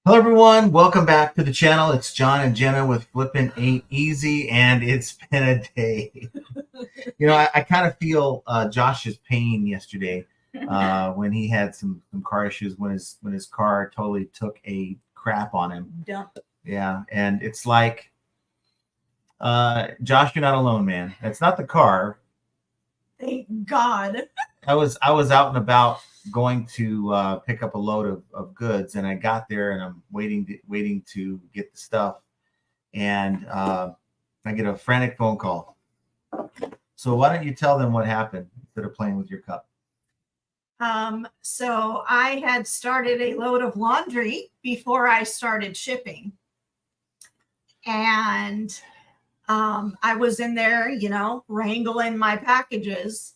Hello everyone, welcome back to the channel. It's John and Jenna with Flippin' Ain't Easy, and it's been a day. I kind of feel Josh's pain yesterday when he had some car issues when his car totally took a crap on him. Dump. Yeah, and it's like, Josh, you're not alone, man. It's not the car. Thank God. I was out and about going to pick up a load of goods, and I got there and I'm waiting to get the stuff, and I get a frantic phone call. So why don't you tell them what happened instead of playing with your cup? So I had started a load of laundry before I started shipping, and I was in there, wrangling my packages.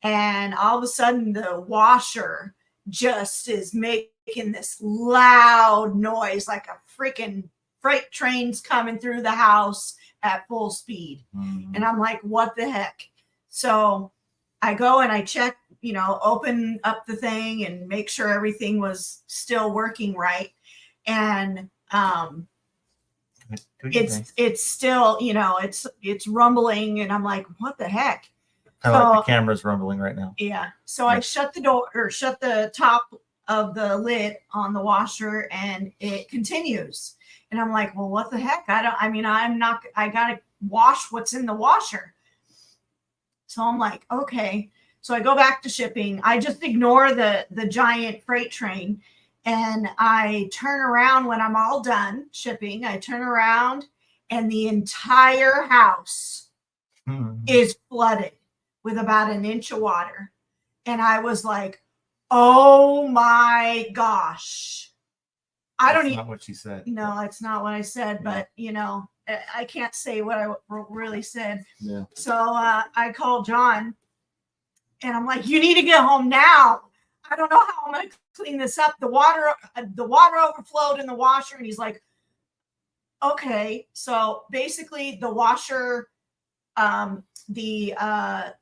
And all of a sudden, the washer just is making this loud noise, like a freaking freight train's coming through the house at full speed. Mm-hmm. And I'm like, what the heck? So I go and I check, open up the thing and make sure everything was still working right. And it's still, it's rumbling, and I'm like, what the heck? Like the camera's rumbling right now. Yeah. So I shut the door, or shut the top of the lid on the washer, and it continues. And I'm like, well, what the heck? I got to wash what's in the washer. So I'm like, okay. So I go back to shipping. I just ignore the giant freight train, and I turn around when I'm all done shipping. I turn around and the entire house is flooded with about an inch of water. And I was like, oh my gosh. That's not what she said. No, it's not what I said, Yeah. But I can't say what I really said. Yeah. So I called John, and I'm like, you need to get home now. I don't know how I'm going to clean this up. The water overflowed in the washer. And he's like, okay. So basically the washer, the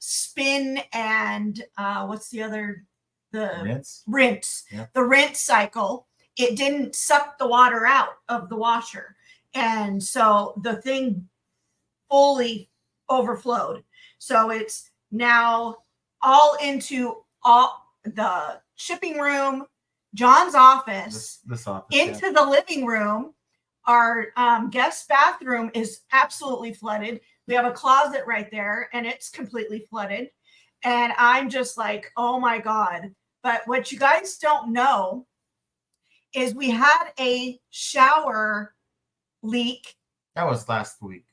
spin, and what's the other? The rinse. Yeah. The rinse cycle. It didn't suck the water out of the washer, and so the thing fully overflowed. So it's now all into all the shipping room, John's office, this office, into the living room. Our guest bathroom is absolutely flooded. We have a closet right there, and it's completely flooded. And I'm just like, oh my God. But what you guys don't know is we had a shower leak. That was last week.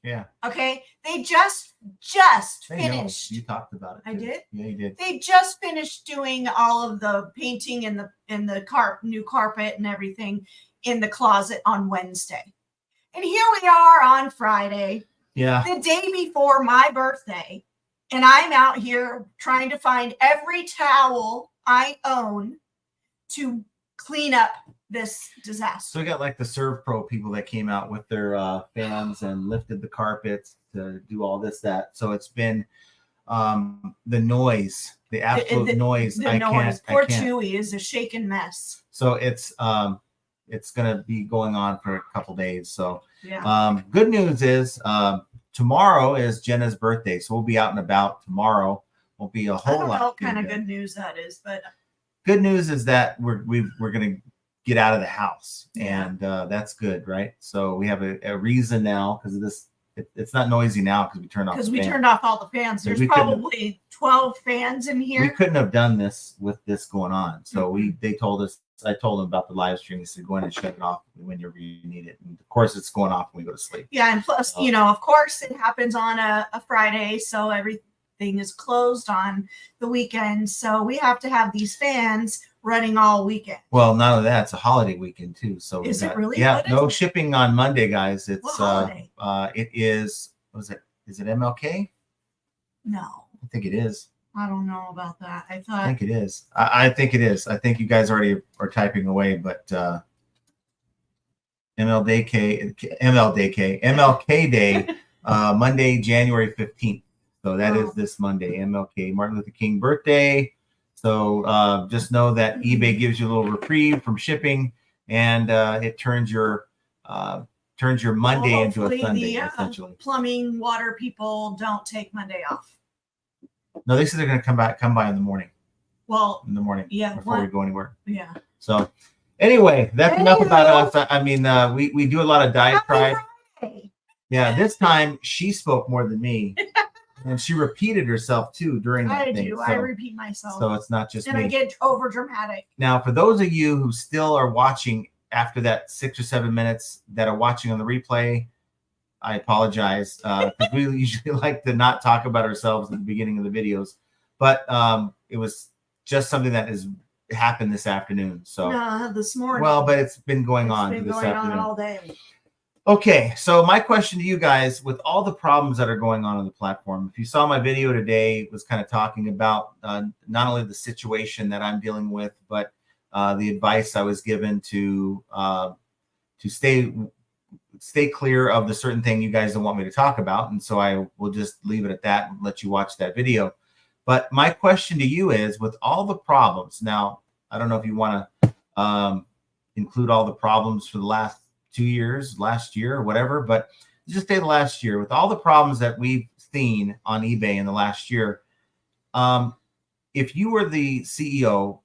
Yeah. Okay. They just finished. You talked about it. I did? Yeah, you did. They just finished doing all of the painting and the new carpet and everything in the closet on Wednesday. And here we are on Friday, the day before my birthday, and I'm out here trying to find every towel I own to clean up this disaster. So we got like the Serve Pro people that came out with their fans and lifted the carpets to do all this, that. So it's been the noise, the absolute noise. Poor Chewy is a shaken mess. So it's going to be going on for a couple days. So yeah. Good news is tomorrow is Jenna's birthday, so we'll be out and about tomorrow. Won't be a whole lot. I don't know what kind of good news that is, but good news is that we're going to get out of the house, and that's good, right? So we have a reason now, because of this. It's not noisy now because we turned off. Because we turned off all the fans. There's probably 12 fans in here. We couldn't have done this with this going on. So they told us. I told them about the live stream. He said, go in and shut it off whenever you need it. And of course, it's going off when we go to sleep. Yeah, and plus, of course, it happens on a Friday, so everything is closed on the weekend. So we have to have these fans running all weekend. Well, not only that, it's a holiday weekend too. So is it really? Yeah, no shipping on Monday, guys. It's what holiday? It is. What is it? Is it MLK? No, I think it is. I don't know about that. I think it is. I think it is. I think you guys already are typing away, but MLK Day, Monday, January 15th. So that is this Monday, MLK, Martin Luther King birthday. So just know that eBay gives you a little reprieve from shipping, and it turns your Monday Well, into a hopefully Sunday, the essentially. plumbing water people don't take Monday off. No, they said they're going to come by in the morning. Well, In the morning, yeah, before we go anywhere. Yeah. So, anyway, that's enough about us. I mean, we do a lot of diatribe. Yeah, this time she spoke more than me, and she repeated herself too during that I thing. do. So, I repeat myself. So it's not just and me. I get over dramatic. Now, for those of you who still are watching after that 6 or 7 minutes that are watching on the replay, I apologize because we usually like to not talk about ourselves at the beginning of the videos, but it was just something that has happened this afternoon. So this morning. Well, but it's been going It's on been this going afternoon. on all day. Okay, so my question to you guys, with all the problems that are going on the platform, if you saw my video today, it was kind of talking about not only the situation that I'm dealing with, but the advice I was given to stay clear of the certain thing you guys don't want me to talk about. And so I will just leave it at that and let you watch that video. But my question to you is, with all the problems, now, I don't know if you want to include all the problems for the last 2 years, last year, or whatever, but just say the last year, with all the problems that we've seen on eBay in the last year, if you were the CEO,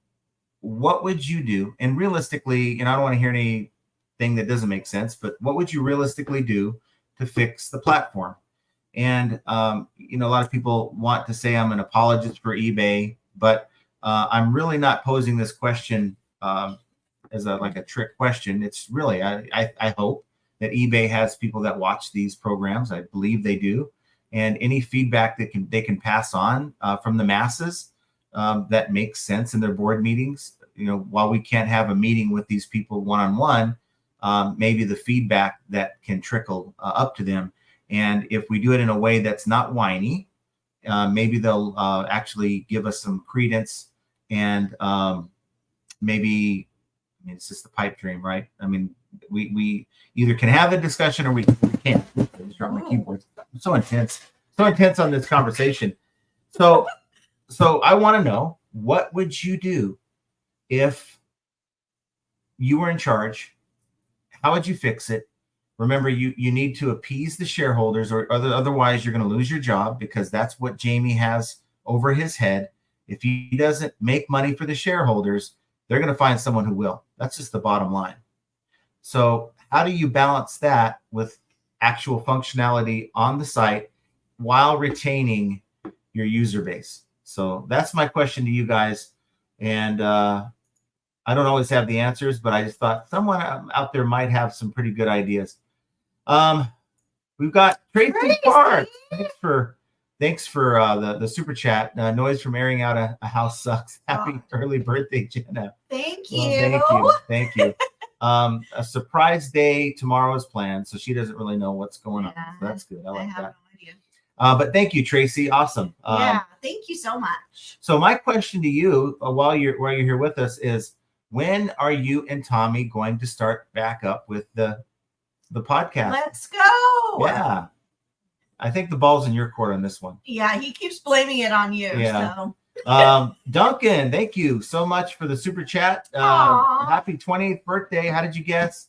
what would you do? And realistically, and I don't want to hear anything that doesn't make sense, but what would you realistically do to fix the platform? And, a lot of people want to say I'm an apologist for eBay, but I'm really not posing this question as a trick question. It's really, I hope that eBay has people that watch these programs. I believe they do. And any feedback that they can pass on from the masses that makes sense in their board meetings. While we can't have a meeting with these people one-on-one, maybe the feedback that can trickle up to them. And if we do it in a way that's not whiny, maybe they'll actually give us some credence and maybe, it's just the pipe dream, right? I mean, we either can have a discussion or we can't. I just dropped my keyboard. I'm so intense on this conversation. So I want to know, what would you do if you were in charge? How would you fix it? Remember, you need to appease the shareholders, or otherwise you're going to lose your job, because that's what Jamie has over his head. If he doesn't make money for the shareholders, they're going to find someone who will. That's just the bottom line. So how do you balance that with actual functionality on the site while retaining your user base? So that's my question to you guys. And I don't always have the answers, but I just thought someone out there might have some pretty good ideas. We've got Tracy Park. Thanks for the super chat. Noise from airing out a house sucks. Happy early birthday, Jenna. Thank you. Thank you. A surprise day tomorrow is planned, so she doesn't really know what's going on. So that's good. I like that. No idea. But thank you, Tracy. Awesome. Thank you so much. So my question to you, while you're here with us, is, when are you and Tommy going to start back up with the podcast? Let's go. Yeah. I think the ball's in your court on this one. Yeah, he keeps blaming it on you. Yeah. So. Duncan, thank you so much for the super chat. Happy 20th birthday. How did you guess?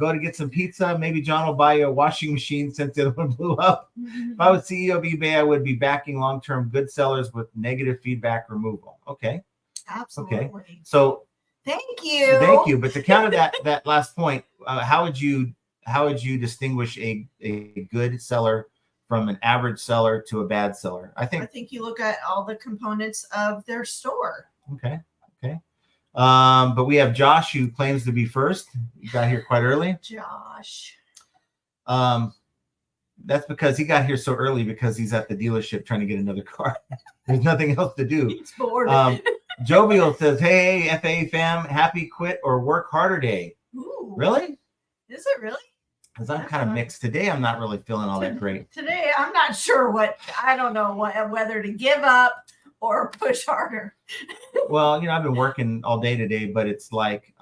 Go to get some pizza. Maybe John will buy you a washing machine since the other one blew up. If I was CEO of eBay, I would be backing long-term good sellers with negative feedback removal. Okay. Absolutely. Okay. So thank you. Thank you. But to counter that last point, how would you distinguish a good seller from an average seller to a bad seller? I think you look at all the components of their store. Okay. But we have Josh, who claims to be first. He got here quite early. Josh. That's because he got here so early because he's at the dealership trying to get another car. There's nothing else to do. He's bored. Jovial says, "Hey, FA fam, happy quit or work harder day." Ooh. Really? Is it really? Because I'm kind of mixed today. I'm not really feeling all that great. Today, I'm not sure I don't know whether to give up or push harder. Well, I've been working all day today, but it's like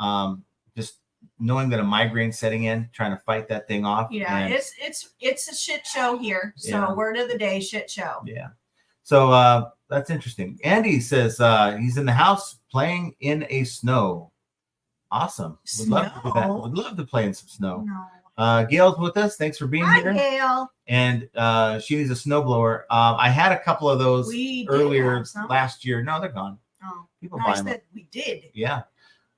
just knowing that a migraine's setting in, trying to fight that thing off. Yeah, it's a shit show here. So word of the day, shit show. Yeah. So that's interesting. Andy says he's in the house playing in a snow. Awesome. Would love to do that. Snow? Would love to play in some snow. No. Gail's with us. Thanks for being Hi, here. Gail. And she needs a snowblower. I had a couple of those We did earlier have some. last year. No, they're gone. Oh, People no, buy I them. said we did. Yeah.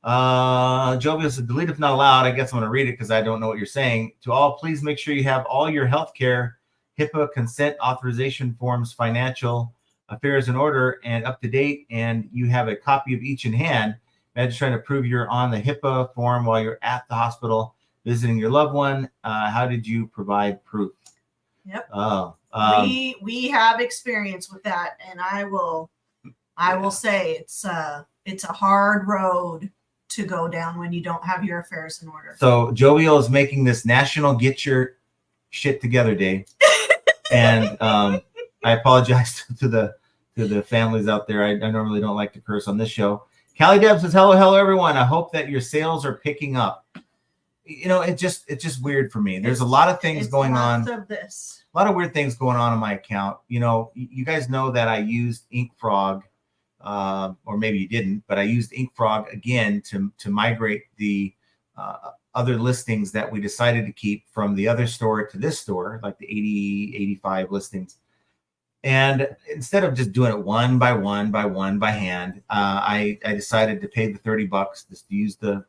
Jovial said, delete if not allowed. I guess I'm going to read it because I don't know what you're saying. To all, please make sure you have all your healthcare, HIPAA, consent, authorization forms, financial affairs in order and up to date, and you have a copy of each in hand. Imagine trying to prove you're on the HIPAA form while you're at the hospital visiting your loved one. How did you provide proof? Yep. Oh, We have experience with that, and I will say it's a hard road to go down when you don't have your affairs in order. So Jovial is making this National Get Your Shit Together Day, and I apologize to the families out there. I normally don't like to curse on this show. Callie Deb says, hello everyone. I hope that your sales are picking up. You know, it's just weird for me. There's a lot of things going on. Of this. A lot of weird things going on in my account. You know, you guys know that I used InkFrog, or maybe you didn't, but I used InkFrog again to migrate the other listings that we decided to keep from the other store to this store, like the 80, 85 listings. And instead of just doing it one by hand, I decided to pay the $30 just to use the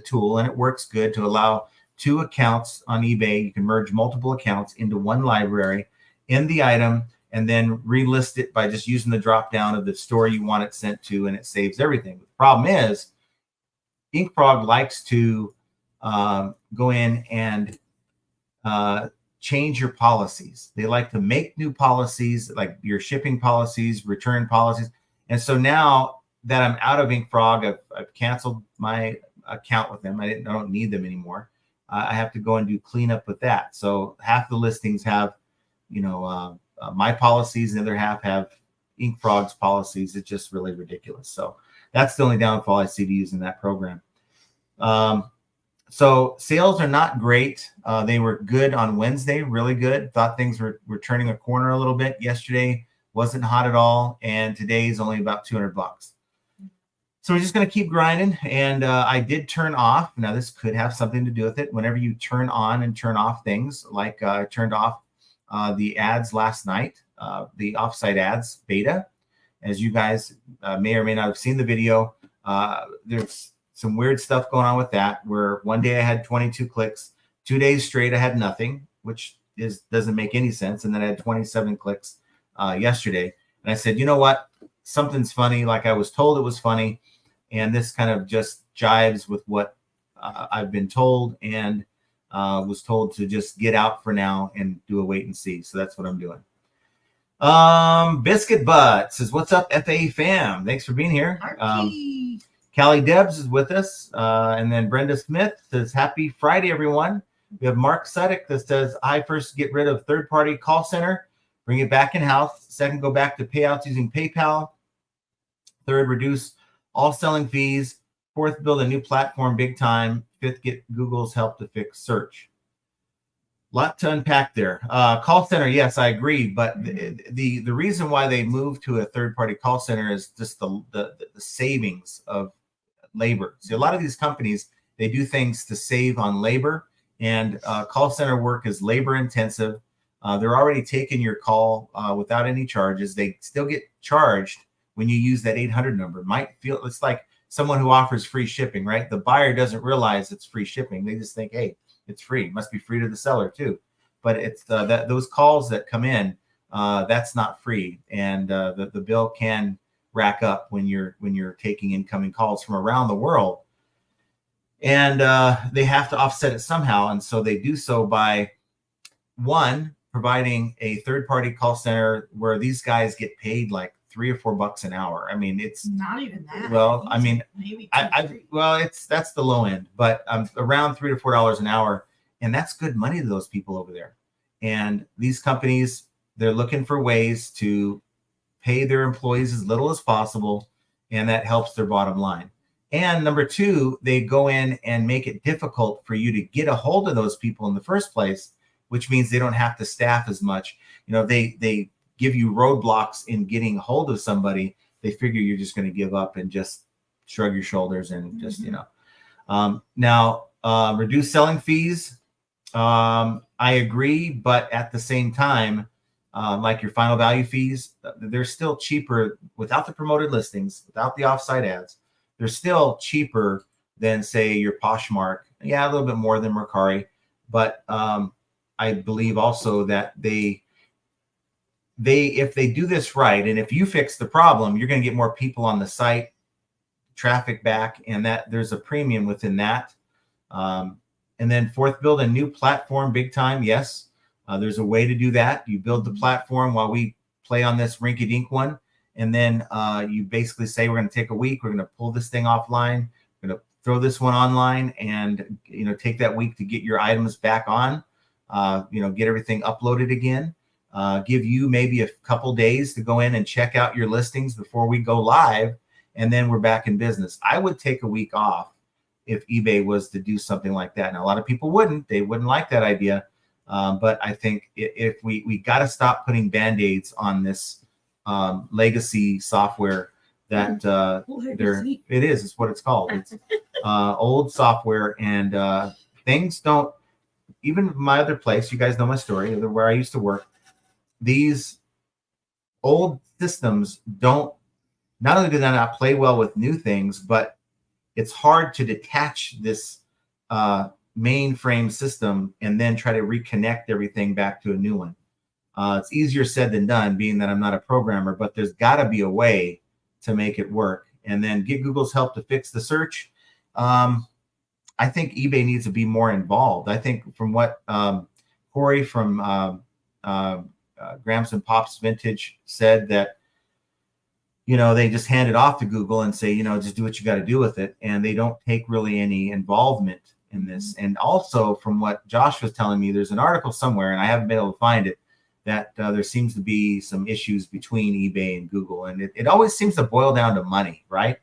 tool, and it works good to allow 2 accounts on eBay. You can merge multiple accounts into one library in the item and then relist it by just using the drop down of the store you want it sent to, and it saves everything. The problem is InkFrog likes to go in and change your policies. They like to make new policies, like your shipping policies, return policies. And so now that I'm out of InkFrog, I've canceled my account with them. I don't need them anymore. I have to go and do cleanup with that. So half the listings have, you know, my policies, and the other half have InkFrog's policies. It's just really ridiculous. So that's the only downfall I see to using that program. So sales are not great. They were good on Wednesday, really good. Thought things were turning a corner a little bit. Yesterday wasn't hot at all, and today is only about $200. So we're just going to keep grinding. And I did turn off. Now this could have something to do with it. Whenever you turn on and turn off things, like I turned off the ads last night, the offsite ads beta. As you guys may or may not have seen the video, there's some weird stuff going on with that, where one day I had 22 clicks, 2 days straight I had nothing, which doesn't make any sense. And then I had 27 clicks yesterday. And I said, you know what? Something's funny. Like I was told it was funny. And this kind of just jives with what I've been told, and was told to just get out for now and do a wait and see. So that's what I'm doing. Biscuit Butt says, what's up, FA fam? Thanks for being here. Callie Debs is with us. And then Brenda Smith says, happy Friday, everyone. We have Mark Suddick that says, I first get rid of third-party call center, bring it back in-house. Second, go back to payouts using PayPal. Third, reduce all selling fees. Fourth, build a new platform big time. Fifth, get Google's help to fix search. Lot to unpack there. Call center, yes, I agree. But the reason why they moved to a third-party call center is just the savings of labor. See, a lot of these companies, they do things to save on labor, and call center work is labor intensive. They're already taking your call without any charges. They still get charged when you use that 800 number. Might feel it's like someone who offers free shipping, right? The buyer doesn't realize it's free shipping. They just think, hey, it's free. It must be free to the seller too. But it's that those calls that come in, that's not free, and the bill can rack up when you're taking incoming calls from around the world, and they have to offset it somehow. And so they do so by, one, providing a third-party call center where these guys get paid like $3 or $4 an hour. I mean, it's not even that. Well, I mean, maybe that's the low end, but around $3 to $4 an hour, and that's good money to those people over there. And these companies, they're looking for ways to pay their employees as little as possible, and that helps their bottom line. And number two, they go in and make it difficult for you to get a hold of those people in the first place, which means they don't have to staff as much. You know, they give you roadblocks in getting a hold of somebody. They figure you're just going to give up and just shrug your shoulders and just, you know. Now, reduce selling fees. I agree, but at the same time, like your final value fees, they're still cheaper without the promoted listings, without the offsite ads. They're still cheaper than, say, your Poshmark. Yeah, a little bit more than Mercari, but I believe also that if they do this right, and if you fix the problem, you're going to get more people on the site, traffic back, and that there's a premium within that. And then fourth, build a new platform big time. Yes, there's a way to do that. You build the platform while we play on this rinky-dink one. And then you basically say, we're going to take a week. We're going to pull this thing offline. We're going to throw this one online and, take that week to get your items back on, get everything uploaded again. Give you maybe a couple days to go in and check out your listings before we go live. And then we're back in business. I would take a week off if eBay was to do something like that. Now, a lot of people wouldn't. They wouldn't like that idea. But I think if we got to stop putting Band-Aids on this legacy software that it is. It's what it's called. It's old software, and things don't, even my other place, you guys know my story, where I used to work, these old systems don't, not only do they not play well with new things, but it's hard to detach this mainframe system and then try to reconnect everything back to a new one. It's easier said than done, being that I'm not a programmer, but there's got to be a way to make it work. And then get Google's help to fix the search. I think eBay needs to be more involved. I think from what Corey from Grams and Pops Vintage said, that they just hand it off to Google and say, just do what you got to do with it. And they don't take really any involvement in this. And also from what Josh was telling me, there's an article somewhere, and I haven't been able to find it, that there seems to be some issues between eBay and Google. And it always seems to boil down to money, right?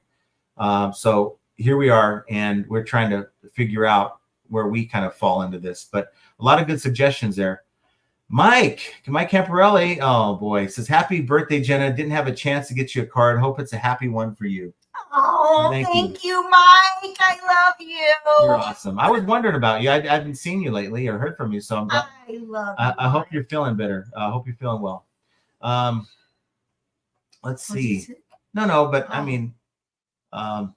So here we are, and we're trying to figure out where we kind of fall into this. But a lot of good suggestions there. Mike Camparelli, oh boy, says, happy birthday, Jenna. Didn't have a chance to get you a card. Hope it's a happy one for you. Oh, thank you, Mike. I love you. You're awesome. I was wondering about you. I haven't seen you lately or heard from you, so I'm glad. I love you. I hope you're feeling better. I hope you're feeling well. Let's see. No, but I mean, I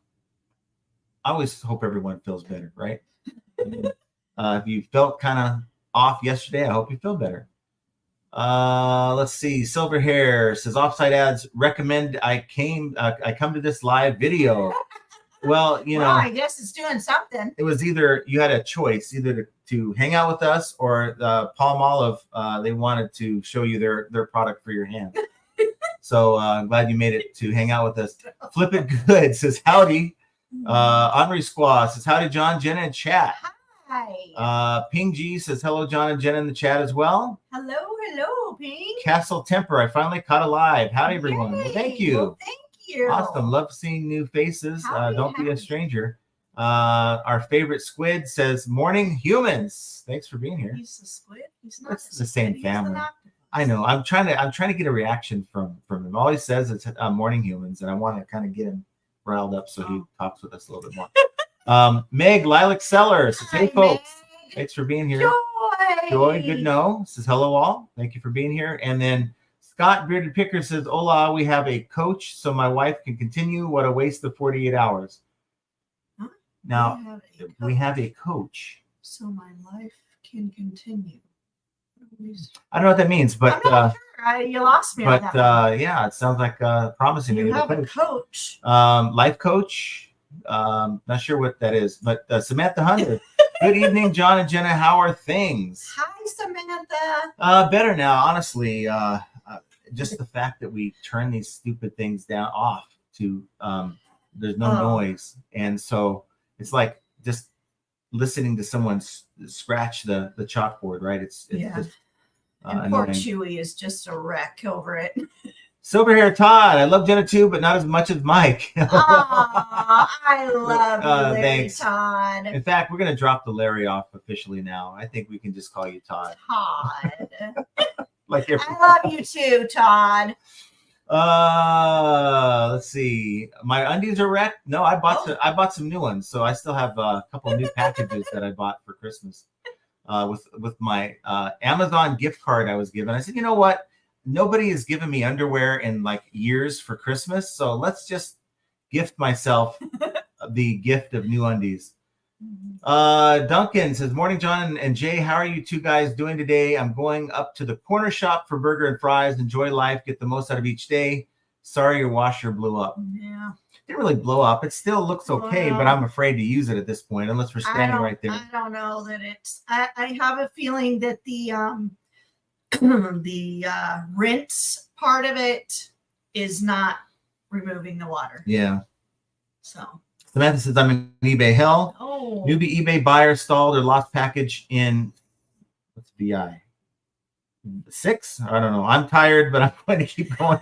always hope everyone feels better, right? If you felt kind of off yesterday, I hope you feel better. Let's see. Silver Hair says, offsite ads recommend I come to this live video. Well, I guess it's doing something. It was either you had a choice, either to hang out with us or Palmolive. They wanted to show you their product for your hand. So I'm glad you made it to hang out with us. Flip It Good says, howdy. Henri Squaw says, howdy, John, Jenna, and chat. Hi. Ping G says, hello, John and Jenna in the chat as well. Hello, Ping. Castle Temper, I finally caught a live. Howdy, everyone. Well, thank you. Well, thank you. Awesome. Love seeing new faces. Don't be a stranger. Our favorite squid says, morning, humans. Thanks for being here. He's a squid. He's not. It's the same family. I know. I'm trying to get a reaction from him. Always says it's morning, humans, and I want to kind of get him riled up so he talks with us a little bit more. Meg Lilac Sellers says, hey folks, thanks for being here. Joy, good know, says hello all. Thank you for being here. And then Scott Bearded Picker says, hola, we have a coach so my wife can continue. What a waste of 48 hours. Huh? Now we have a coach. So my life can continue. I don't know what that means, but I'm not sure. You lost me. But yeah, it sounds like promising. You have a coach. Life coach. Not sure what that is, but Samantha Hunter. Good evening, John and Jenna. How are things? Hi, Samantha. Better now, honestly. Just the fact that we turn these stupid things off to there's no noise, and so it's like just listening to someone scratch the chalkboard, right? It's just and poor Chewy is just a wreck over it. Silver Hair Todd, I love Jenna too, but not as much as Mike. I love you, Larry. Thanks. Todd. In fact, we're going to drop the Larry off officially now. I think we can just call you Todd. Todd. Like I love you too, Todd. Let's see. My undies are wrecked. No, I bought some new ones, so I still have a couple of new packages that I bought for Christmas. With my Amazon gift card I was given. I said, you know what? Nobody has given me underwear in like years for Christmas, so let's just gift myself the gift of new undies. Duncan says, morning, John and Jay. How are you two guys doing today? I'm going up to the corner shop for burger and fries. Enjoy life. Get the most out of each day. Sorry your washer blew up. Yeah. It didn't really blow up. It still looks okay, but I'm afraid to use it at this point unless we're standing right there. I don't know that it's. I have a feeling that the the rinse part of it is not removing the water. Yeah. So. Samantha says, I'm in eBay hell. Oh. Newbie eBay buyer stalled or lost package in, what's VI? 6? I don't know. I'm tired, but I'm going to keep going.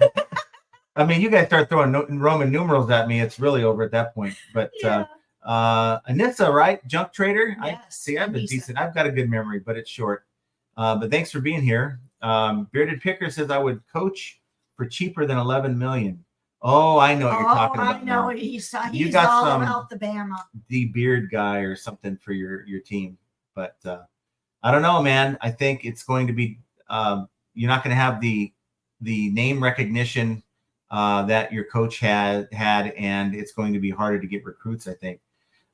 I mean, you guys start throwing Roman numerals at me. It's really over at that point. But yeah. Anissa, right? Junk trader? Yes, I've been decent. I've got a good memory, but it's short. But thanks for being here. Bearded Picker says, I would coach for cheaper than 11 million. Oh, I know what you're talking about. I know. Now. He's You got all some about the Bama. The beard guy or something for your team. But I don't know, man. I think it's going to be you're not going to have the name recognition that your coach had, and it's going to be harder to get recruits, I think.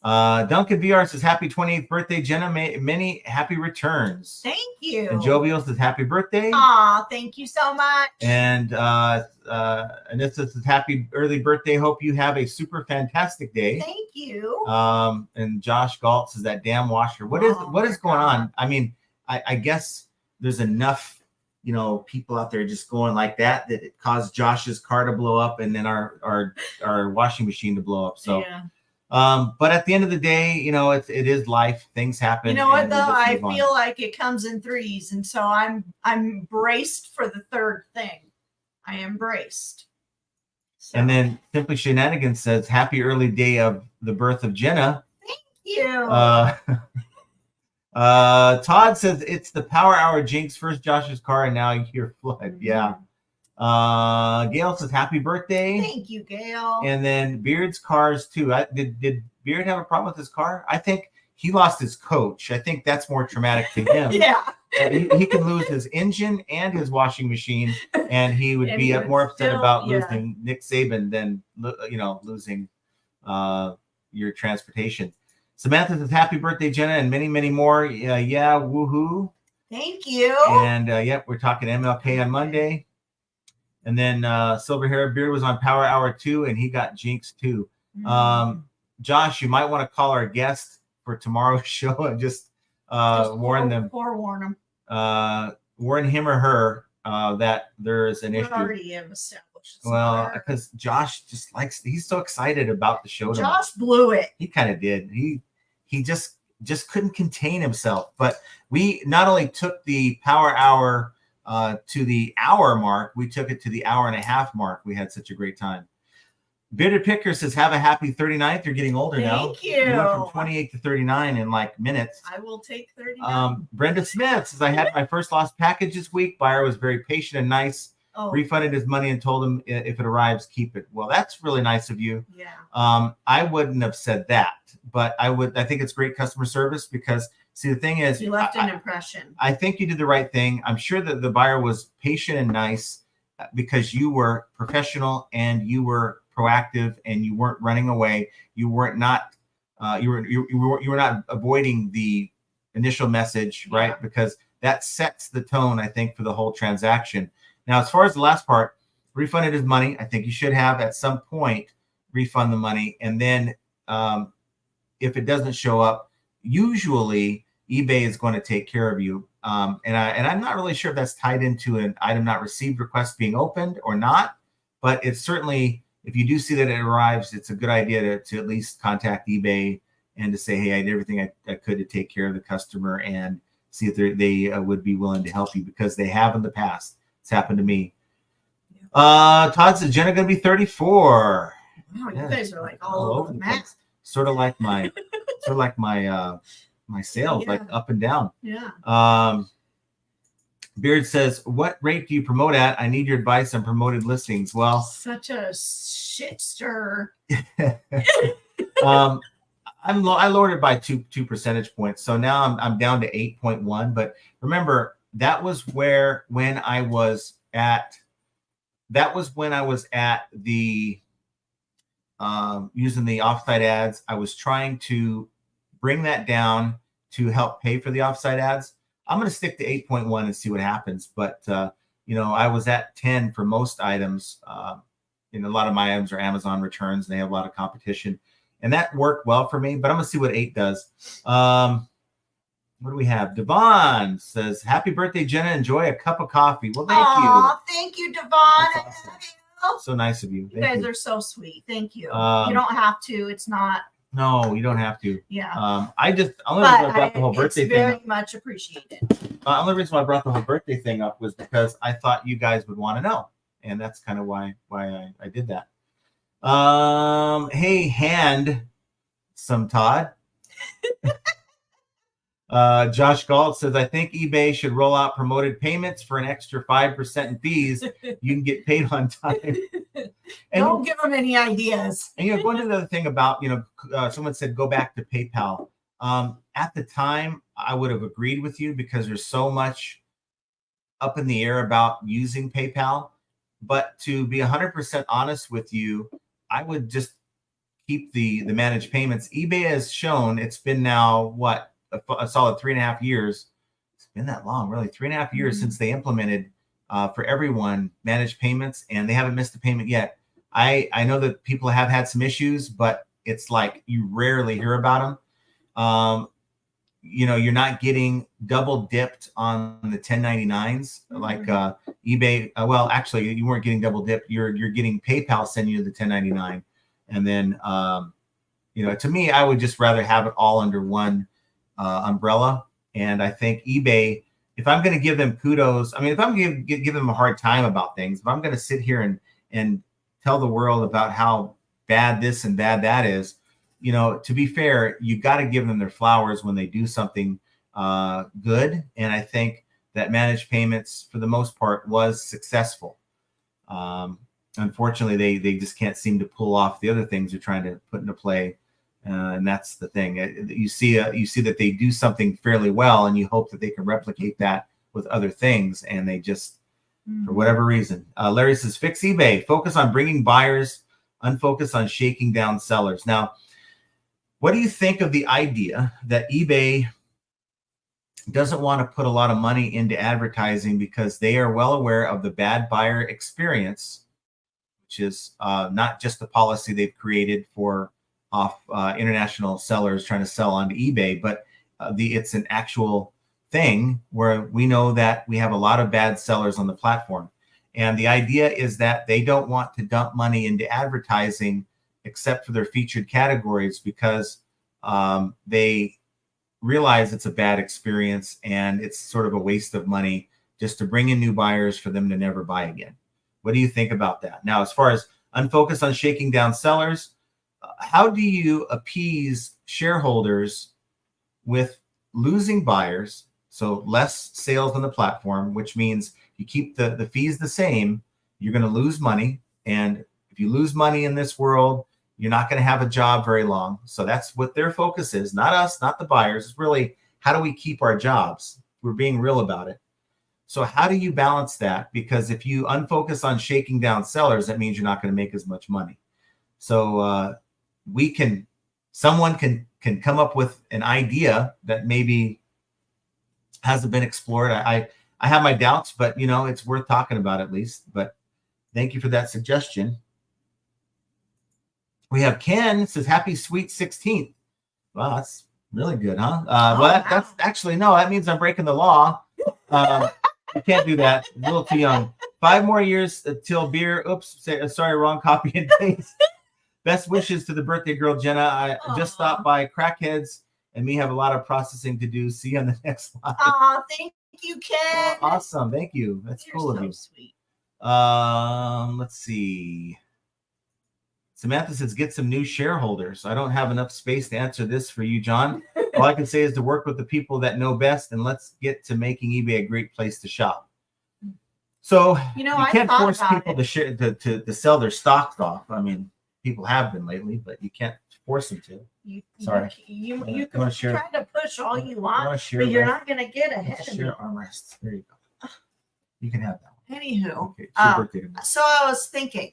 Duncan VR says, happy 28th birthday, Jenna. Many happy returns. Thank you. And Jovial says, happy birthday. Aw, thank you so much. And Anissa says, happy early birthday. Hope you have a super fantastic day. Thank you. And Josh Galt says, that damn washer. What is going on? I mean, I guess there's enough, people out there just going like that it caused Josh's car to blow up and then our washing machine to blow up. So. Yeah. But at the end of the day, it is life. Things happen. You know what though? I feel like it comes in threes, and so I'm braced for the third thing. I am braced. So. And then Simply Shenanigans says, "Happy early day of the birth of Jenna." Thank you. Todd says it's the Power Hour jinx. First Josh's car, and now your flood. Mm-hmm. Yeah. Gail says happy birthday. Thank you, Gail. And then Beard's cars too. Did Beard have a problem with his car? I think he lost his coach. I think that's more traumatic to him. Yeah. He can lose his engine and his washing machine, and he would be more upset about losing Nick Saban than losing your transportation. Samantha says happy birthday, Jenna, and many, many more. Yeah, woohoo. Thank you. And yep, we're talking MLK on Monday. And then Silver Hair Beard was on Power Hour 2, and he got jinxed too. Mm-hmm. Josh, you might want to call our guest for tomorrow's show and just warn them. Forewarn them. Warn him or her that there is an issue. Already established. Well, because Josh just he's so excited about the show. Josh blew it. He kind of did. He just couldn't contain himself. But we not only took the Power Hour to the hour mark, we took it to the hour and a half mark. We had such a great time. Bearded Picker says, have a happy 39th. You're getting older now. Thank you. You went from 28 to 39 in like minutes. I will take 39. Brenda Smith says, I had my first lost package this week. Buyer was very patient and nice. Refunded his money and told him if it arrives, keep it. Well, that's really nice of you. Yeah. I wouldn't have said that, but I think it's great customer service because see, the thing is, you left an impression. I think you did the right thing. I'm sure that the buyer was patient and nice because you were professional and you were proactive and you weren't running away. You were not avoiding the initial message, right? Yeah. Because that sets the tone, I think, for the whole transaction. Now, as far as the last part, refunded his money. I think you should have at some point refund the money, and then if it doesn't show up, usually eBay is going to take care of you. And I'm not really sure if that's tied into an item not received request being opened or not, but it's certainly, if you do see that it arrives, it's a good idea to at least contact eBay and to say, hey, I did everything I could to take care of the customer and see if they would be willing to help you because they have in the past. It's happened to me. Todd says, Jenna going to be 34. Wow, you guys are like all over the map. Sort of like my my sales, like up and down. Yeah. Beard says, what rate do you promote at? I need your advice on promoted listings. Well, such a shit stir. I lowered it by two percentage points. So now I'm down to 8.1. But remember, that was when I was at the using the offsite ads. I was trying to bring that down to help pay for the offsite ads. I'm going to stick to 8.1 and see what happens. But I was at 10 for most items. A lot of my items are Amazon returns, and they have a lot of competition. And that worked well for me, but I'm going to see what 8 does. What do we have? Devon says, happy birthday, Jenna. Enjoy a cup of coffee. Well, thank you. Thank you, Devon. Awesome. So nice of you. You guys are so sweet. Thank you. You don't have to. It's not. No, you don't have to. Yeah. I brought the whole birthday thing up. Very much appreciated. The only reason why I brought the whole birthday thing up was because I thought you guys would want to know. And that's kind of why I did that. Hey, Todd. Josh Galt says, I think eBay should roll out promoted payments for an extra 5% in fees. You can get paid on time. And don't give them any ideas. And going to the other thing about, someone said go back to PayPal. At the time, I would have agreed with you because there's so much up in the air about using PayPal. But to be 100% honest with you, I would just keep the managed payments. eBay has shown it's been now a solid 3.5 years. It's been that long, really, 3.5 years since they implemented for everyone managed payments, and they haven't missed a payment yet. I know that people have had some issues, but it's like you rarely hear about them. You're not getting double dipped on the 1099s like eBay. Well, actually, you weren't getting double dipped. You're getting PayPal sending you the 1099, and then to me, I would just rather have it all under one umbrella. And I think eBay, if I'm going to give them kudos, if I'm going to give them a hard time about things, if I'm going to sit here and tell the world about how bad this and bad that is, to be fair, you got to give them their flowers when they do something good. And I think that managed payments, for the most part, was successful. Unfortunately, they just can't seem to pull off the other things they're trying to put into play. And that's the thing. You see that they do something fairly well, and you hope that they can replicate that with other things, and they just, for whatever reason. Larry says, fix eBay. Focus on bringing buyers, unfocus on shaking down sellers. Now, what do you think of the idea that eBay doesn't want to put a lot of money into advertising because they are well aware of the bad buyer experience, which is not just the policy they've created for international sellers trying to sell onto eBay, but it's an actual thing where we know that we have a lot of bad sellers on the platform. And the idea is that they don't want to dump money into advertising except for their featured categories because they realize it's a bad experience and it's sort of a waste of money just to bring in new buyers for them to never buy again. What do you think about that? Now, as far as unfocus on shaking down sellers, how do you appease shareholders with losing buyers? So less sales on the platform, which means you keep the fees the same, you're going to lose money. And if you lose money in this world, you're not going to have a job very long. So that's what their focus is. Not us, not the buyers. It's really, how do we keep our jobs? We're being real about it. So how do you balance that? Because if you unfocus on shaking down sellers, that means you're not going to make as much money. So someone can come up with an idea that maybe hasn't been explored. I have my doubts, but it's worth talking about at least. But thank you for that suggestion. We have Ken says, happy sweet 16th. Wow, that's really good, huh? That's actually, no, that means I'm breaking the law. You can't do that. A little too young. 5 more years till beer. Oops, sorry, wrong copy and paste. Best wishes to the birthday girl, Jenna. I just stopped by. Crackheads and me have a lot of processing to do. See you on the next slide. Thank you, Ken. Awesome. Thank you. That's cool of you. Sweet. Let's see. Samantha says, get some new shareholders. I don't have enough space to answer this for you, John. All I can say is to work with the people that know best, and let's get to making eBay a great place to shop. So You know, you I can't thought force about people it. to share to sell their stocks off. I mean, people have been lately, but you can't force them to. Sorry. You wanna can share- try to push all you You want, wanna share but you're rest? not going to get ahead Let's of me. share armrests. There you go. You can have that one. Anywho, Okay, it's your birthday tomorrow. so I was thinking,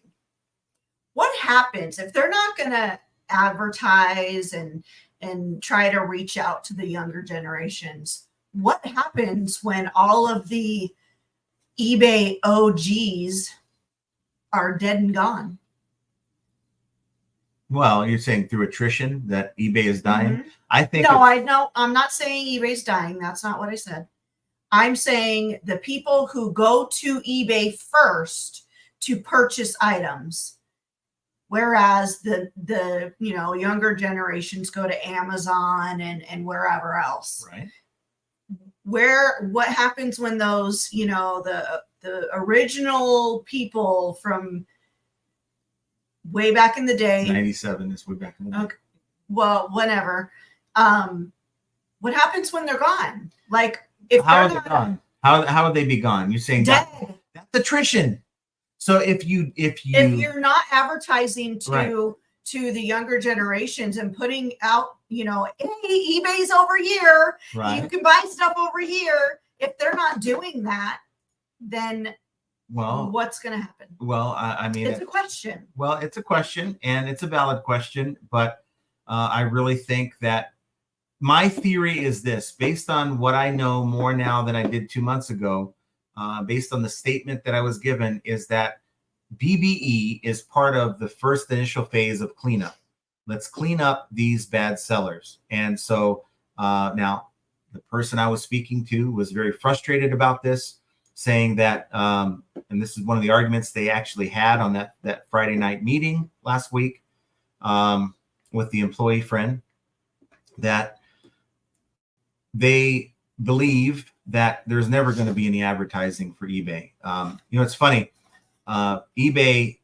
what happens if they're not going to advertise and try to reach out to the younger generations? What happens when all of the eBay OGs are dead and gone? Well, you're saying through attrition that eBay is dying. Mhm. I think No, I know. I'm not saying eBay's dying. That's not what I said. I'm saying the people who go to eBay first to purchase items, whereas the younger generations go to Amazon and wherever else. right. What happens when those, the original people from way back in the day, 97 is way back in the day. okay, well, whenever, what happens when they're gone? Like, if How are they're they not gone? How would they be gone? You're saying dead, that's attrition. So if you're not advertising Right. to the younger generations and putting out, hey, eBay's over here, you right, can buy stuff over here. If they're not doing that, then well, what's going to happen? well, I mean, It's a question. well, it's a question and it's a valid question, but I really think that my theory is this, based on what I know more now than I did 2 months ago, based on the statement that I was given, is that BBE is part of the first initial phase of cleanup. Let's clean up these bad sellers. And so now the person I was speaking to was very frustrated about this, saying that, and this is one of the arguments they actually had on that Friday night meeting last week with the employee friend, that they believe that there's never going to be any advertising for eBay. It's funny. eBay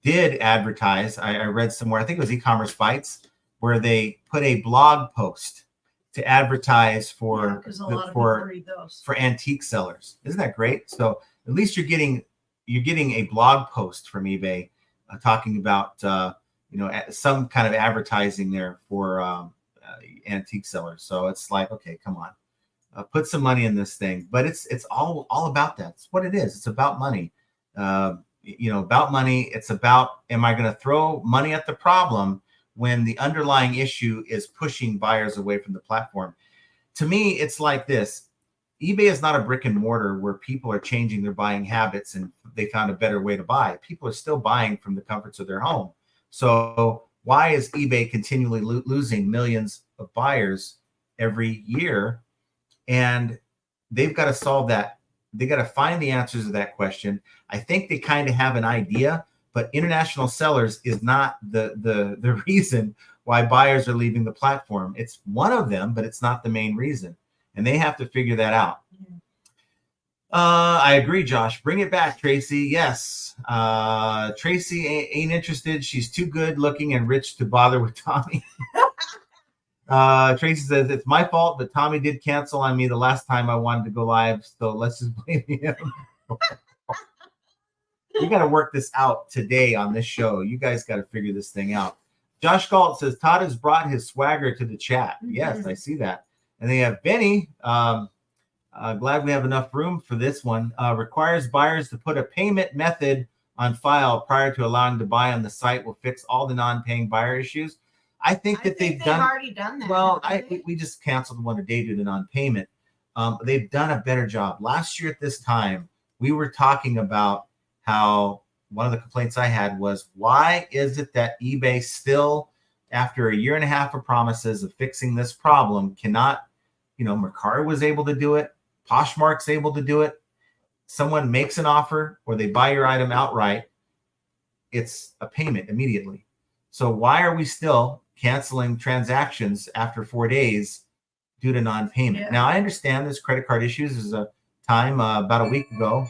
did advertise. I read somewhere, I think it was E-commerce Bytes, where they put a blog post to advertise for because a lot of people read those. for antique sellers. Isn't that great? So at least you're getting a blog post from eBay talking about some kind of advertising there for antique sellers. So it's like, okay, come on, put some money in this thing. But it's all about that. It's what it is. It's about money. About money. It's about, am I going to throw money at the problem when the underlying issue is pushing buyers away from the platform? To me, it's like this. eBay is not a brick and mortar where people are changing their buying habits and they found a better way to buy. People are still buying from the comforts of their home. So why is eBay continually losing millions of buyers every year? And they've got to solve that. They got to find the answers to that question. I think they kind of have an idea, but international sellers is not the reason why buyers are leaving the platform. It's one of them, but it's not the main reason. And they have to figure that out. I agree, Josh. Bring it back, Tracy. Yes. Tracy ain't interested. She's too good looking and rich to bother with Tommy. Tracy says, it's my fault, but Tommy did cancel on me the last time I wanted to go live. So let's just blame him. We got to work this out today on this show. You guys got to figure this thing out. Josh Galt says, Todd has brought his swagger to the chat. Mm-hmm. Yes, I see that. And they have Benny. Glad we have enough room for this one. Requires buyers to put a payment method on file prior to allowing to buy on the site. Will fix all the non-paying buyer issues. I think they've already done that. Well, we just canceled one today due to non-payment. They've done a better job. Last year at this time, we were talking about how one of the complaints I had was, why is it that eBay still, after a year and a half of promises of fixing this problem, cannot, Mercari was able to do it, Poshmark's able to do it. Someone makes an offer or they buy your item outright, it's a payment immediately. So why are we still canceling transactions after 4 days due to non-payment? Yeah. Now, I understand there's credit card issues. There's a time about a week ago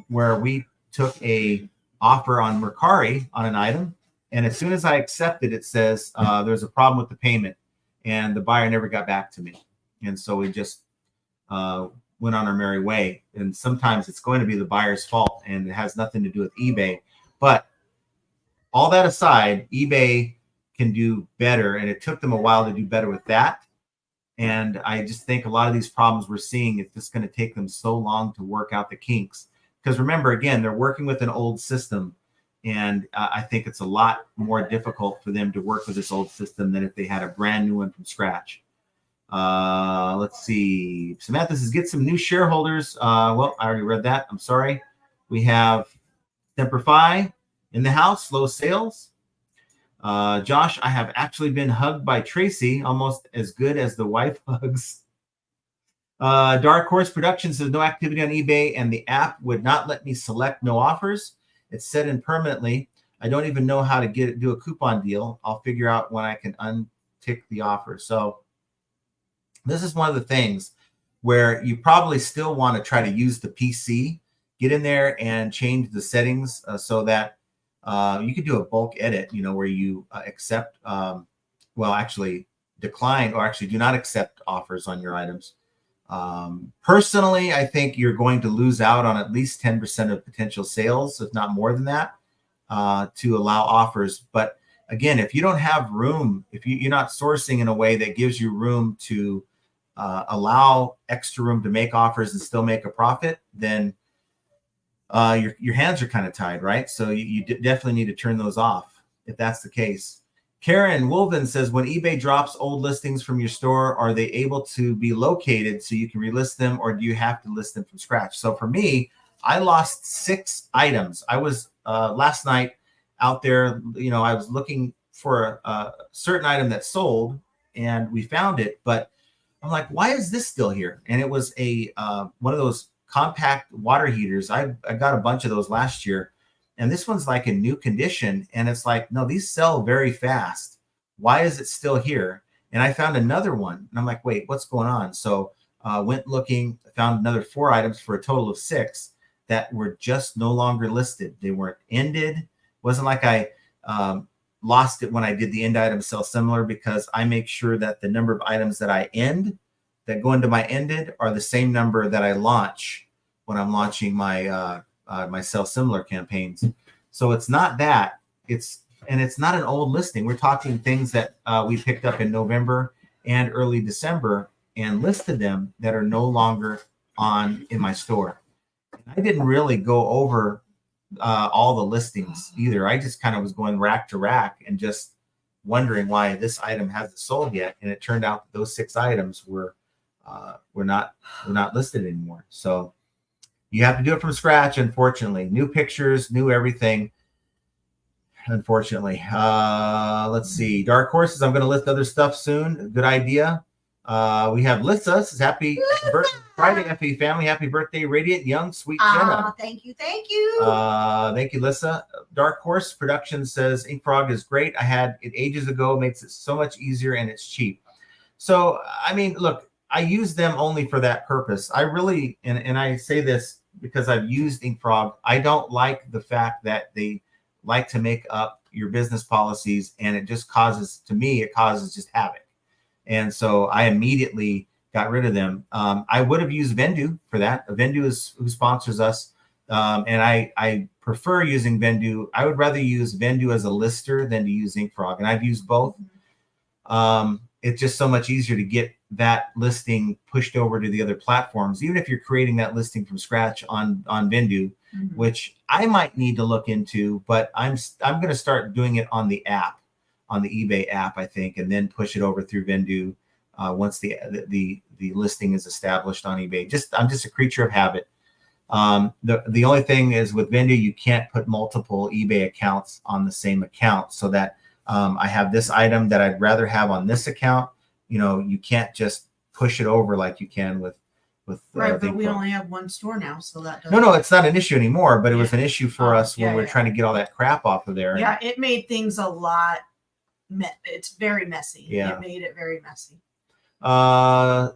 where we took a offer on Mercari on an item, and as soon as I accepted, it says there's a problem with the payment, and the buyer never got back to me. And so we just went on our merry way. And sometimes it's going to be the buyer's fault, and it has nothing to do with eBay. But all that aside, eBay can do better, and it took them a while to do better with that. And I just think a lot of these problems we're seeing, it's just going to take them so long to work out the kinks. Because remember, again, they're working with an old system. And I think it's a lot more difficult for them to work with this old system than if they had a brand new one from scratch. Let's see. Samantha says, get some new shareholders. Well, I already read that. I'm sorry. We have Simplify in the house, slow sales. Josh, I have actually been hugged by Tracy, almost as good as the wife hugs. Dark Horse Productions says no activity on eBay, and the app would not let me select no offers. It's set in permanently. I don't even know how to do a coupon deal. I'll figure out when I can untick the offer. So this is one of the things where you probably still want to try to use the PC, get in there and change the settings so that you could do a bulk edit, where you accept, actually decline or actually do not accept offers on your items. Personally, I think you're going to lose out on at least 10% of potential sales, if not more than that, to allow offers. But again, if you don't have room, if you're not sourcing in a way that gives you room to allow extra room to make offers and still make a profit, then your hands are kind of tied, right? So you definitely need to turn those off if that's the case. Karen Wolven says, when eBay drops old listings from your store, are they able to be located so you can relist them, or do you have to list them from scratch? So for me, I lost 6 items. I was last night out there, I was looking for a certain item that sold, and we found it, but I'm like, why is this still here? And it was a one of those compact water heaters. I got a bunch of those last year, and this one's like in new condition, and it's like, no, these sell very fast. Why is it still here? And I found another one, and I'm like, wait, what's going on? So went looking, found another 4 items for a total of 6 that were just no longer listed. They weren't ended. It wasn't like I lost it when I did the end item sell similar, because I make sure that the number of items that I end that go into my ended are the same number that I launch when I'm launching my my sell similar campaigns. So it's not that, it's not an old listing. We're talking things that we picked up in November and early December and listed them that are no longer in my store. And I didn't really go over all the listings either. I just kind of was going rack to rack and just wondering why this item hasn't sold yet. And it turned out that those 6 items were not listed anymore. So you have to do it from scratch, unfortunately. New pictures, new everything, unfortunately. Let's see. Dark Horses, I'm going to list other stuff soon. Good idea. We have Lissa. Says, happy Friday, FE family. Happy birthday, Radiant Young, Sweet Jenna. Thank you. Thank you, Lissa. Dark Horse Production says, Ink Frog is great. I had it ages ago. Makes it so much easier, and it's cheap. So, I mean, look, I use them only for that purpose. I really, and I say this because I've used Ink Frog, I don't like the fact that they like to make up your business policies, and it just causes just havoc. And so I immediately got rid of them. I would have used Vendoo for that. Vendoo is who sponsors us. And I prefer using Vendoo. I would rather use Vendoo as a lister than to use Ink Frog. And I've used both. It's just so much easier to get that listing pushed over to the other platforms, even if you're creating that listing from scratch on Vendoo, which I might need to look into, but I'm going to start doing it on the app, on the eBay app, I think, and then push it over through Vendoo once the listing is established on eBay. I'm just a creature of habit. The only thing is with Vendoo, you can't put multiple eBay accounts on the same account, so that I have this item that I'd rather have on this account. You can't just push it over like you can with right, but we only have one store now, so that doesn't... No, it's not an issue anymore, but it was an issue for us when we're trying to get all that crap off of there. Yeah, it made things a lot. It's very messy. Yeah. It made it very messy.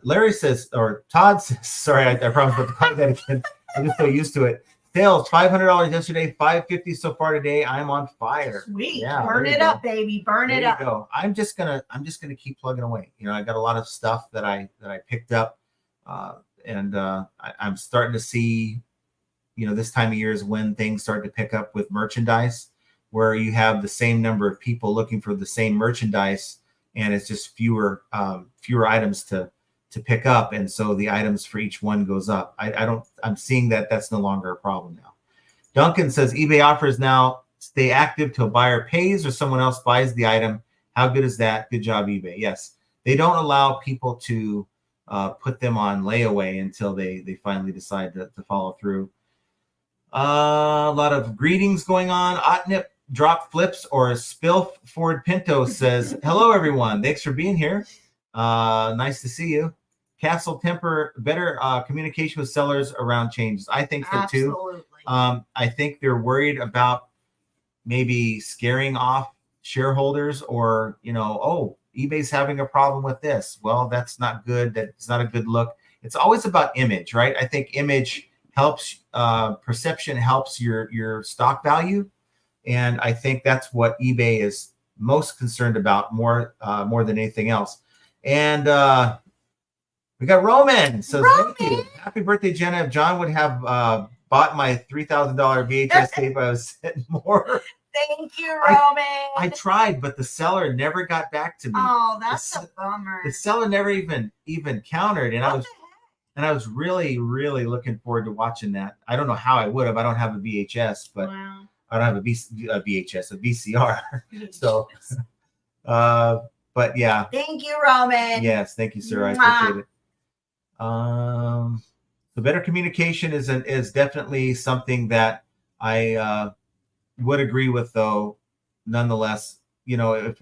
Larry says, or Todd says, sorry, I promise not to call that again. I'm just so used to it. Sales $500 yesterday, $550 so far today. I'm on fire. Sweet. Yeah, burn it up, baby. Burn it up. Go. I'm just gonna keep plugging away. I got a lot of stuff that I picked up I'm starting to see, this time of year is when things start to pick up with merchandise, where you have the same number of people looking for the same merchandise, and it's just fewer items to pick up, and so the items for each one goes up. I'm seeing that that's no longer a problem now. Duncan says eBay offers now stay active till a buyer pays or someone else buys the item. How good is that? Good job, eBay. Yes, they don't allow people to put them on layaway until they finally decide to follow through. A lot of greetings going on. Otnip Drop Flips or Spill Ford Pinto says, hello, everyone. Thanks for being here. Nice to see you. Castle Temper, better communication with sellers around changes. I think so too. Absolutely. I think they're worried about maybe scaring off shareholders, or, oh, eBay's having a problem with this. Well, that's not good. That's not a good look. It's always about image, right? I think image helps, perception helps your stock value. And I think that's what eBay is most concerned about more than anything else. And we got Roman. So thank you. Happy birthday, Jenna. If John would have bought my $3,000 VHS tape, I was sitting more. Thank you, Roman. I tried, but the seller never got back to me. Oh, that's a bummer. The seller never even countered, and I was really, really looking forward to watching that. I don't know how I would have. I don't have a VHS, but Wow. I don't have a VHS, a VCR. So, but yeah. Thank you, Roman. Yes, thank you, sir. I appreciate it. The better communication is definitely something that I would agree with, though. Nonetheless, I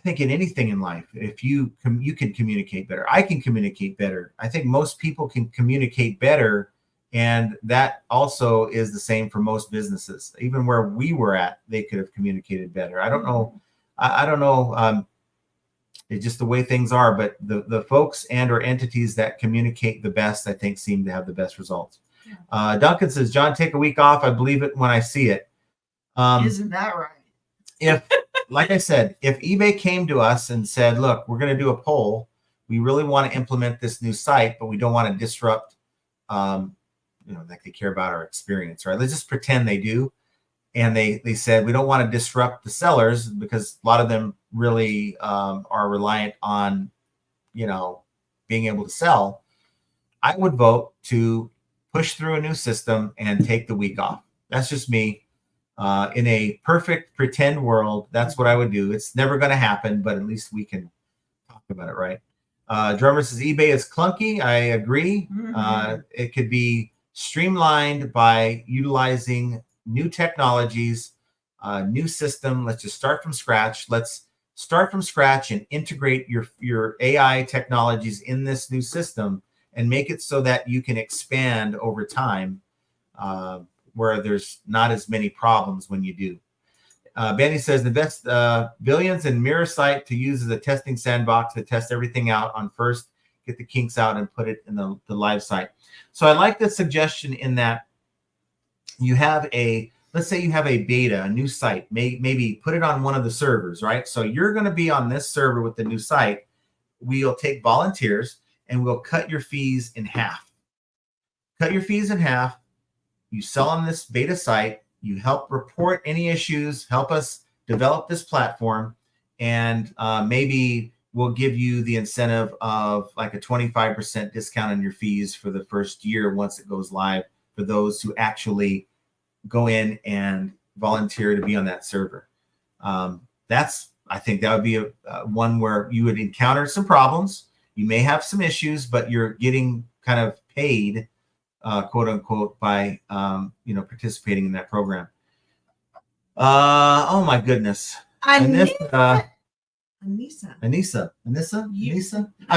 think in anything in life, if you can communicate better, I can communicate better. I think most people can communicate better, and that also is the same for most businesses. Even where we were at, they could have communicated better. I don't know. I don't know. It's just the way things are, but the folks and or entities that communicate the best, I think, seem to have the best results. Yeah. Duncan says, John, take a week off. I believe it when I see it. Isn't that right? If, like I said, if eBay came to us and said, look, we're going to do a poll. We really want to implement this new site, but we don't want to disrupt, like they care about our experience, right? Let's just pretend they do. And they said, we don't want to disrupt the sellers because a lot of them really are reliant on, being able to sell. I would vote to push through a new system and take the week off. That's just me. In a perfect pretend world, that's what I would do. It's never going to happen, but at least we can talk about it, right? Drummer says, eBay is clunky. I agree. Mm-hmm. It could be streamlined by utilizing new technologies, new system. Let's just start from scratch. Let's start from scratch and integrate your AI technologies in this new system and make it so that you can expand over time, where there's not as many problems when you do. Benny says, invest billions in mirror site to use as a testing sandbox to test everything out on first, get the kinks out and put it in the live site. So I like the suggestion in that you have let's say you have a beta, a new site, maybe put it on one of the servers, right? So you're going to be on this server with the new site. We'll take volunteers and we'll cut your fees in half. Cut your fees in half. You sell on this beta site. You help report any issues, help us develop this platform, and maybe we'll give you the incentive of like a 25% discount on your fees for the first year once it goes live, for those who actually go in and volunteer to be on that server. I think that would be one where you would encounter some problems. You may have some issues, but you're getting kind of paid, quote unquote, by participating in that program. Oh my goodness. Anissa. I'm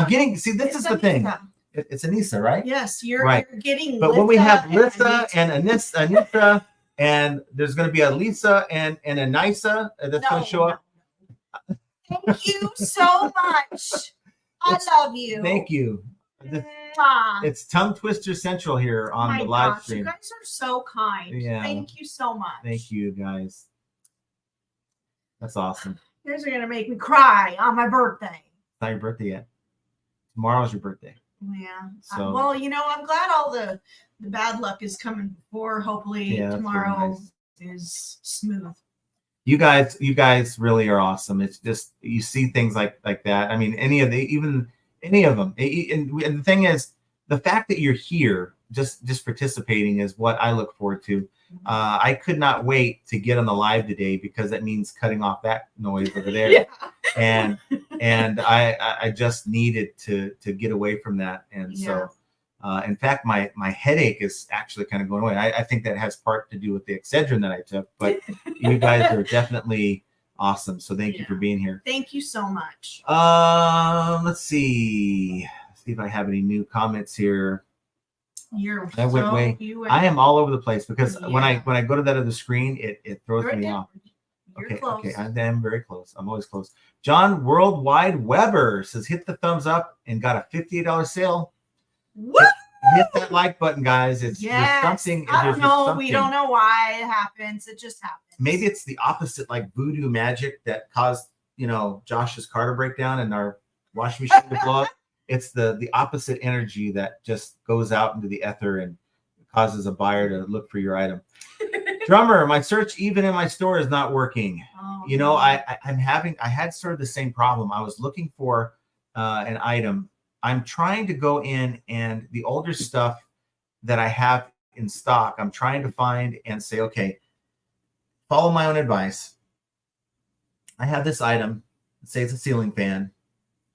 getting, see, this is the thing. It's Anissa, right? Yes, you're getting. But when we have Lisa and Anissa, and there's going to be a Lisa and a Nisa that's going to show up. Thank you so much. I love you. Thank you. It's Tongue Twister Central here on the live stream. You guys are so kind. Yeah. Thank you so much. Thank you, guys. That's awesome. You guys are going to make me cry on my birthday. It's not your birthday yet. Tomorrow's your birthday. Yeah. So Well, I'm glad all the bad luck is coming before. Hopefully yeah, that's really tomorrow nice. is smooth. You guys really are awesome. It's just you see things like that. I mean, any of them. And the thing is, the fact that you're here, just participating, is what I look forward to. I could not wait to get on the live today because that means cutting off that noise over there. Yeah. And I just needed to get away from that. And so, in fact, my headache is actually kind of going away. I think that has part to do with the Excedrin that I took, but you guys are definitely awesome. So thank you for being here. Thank you so much. Let's see if I have any new comments here. I went way. I am all over the place because when I go to that other screen, it throws me off. You're close. Okay, I am very close. I'm always close. John Worldwide Weber says, hit the thumbs up and got a $58 sale. What? Hit that like button, guys. There's something. I don't know. We don't know why it happens. It just happens. Maybe it's the opposite, like Voodoo Magic that caused, Josh's car to break down and our washing machine to blow up. It's the opposite energy that just goes out into the ether and causes a buyer to look for your item. Drummer, my search even in my store is not working. Oh, I had sort of the same problem. I was looking for an item. I'm trying to go in and the older stuff that I have in stock, I'm trying to find and say, okay, follow my own advice. I have this item, say it's a ceiling fan.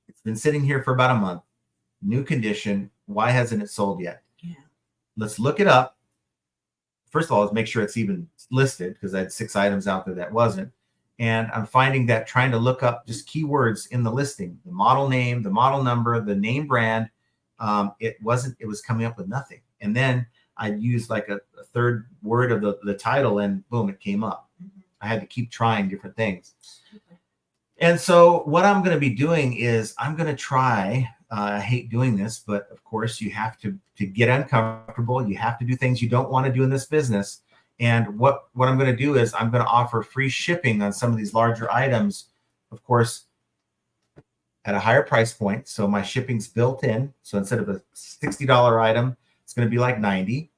It's been sitting here for about a month. New condition. Why hasn't it sold yet? Yeah. Let's look it up. First of all, let's make sure it's even listed because I had 6 items out there that wasn't. And I'm finding that trying to look up just keywords in the listing, the model name, the model number, the name brand, it was coming up with nothing. And then I'd use like a third word of the title and boom, it came up. Mm-hmm. I had to keep trying different things. And so what I'm going to be doing is I'm going to try, I hate doing this, but of course you have to get uncomfortable. You have to do things you don't want to do in this business. And what I'm going to do is I'm going to offer free shipping on some of these larger items, of course, at a higher price point. So my shipping's built in. So instead of a $60 item, it's going to be like $90.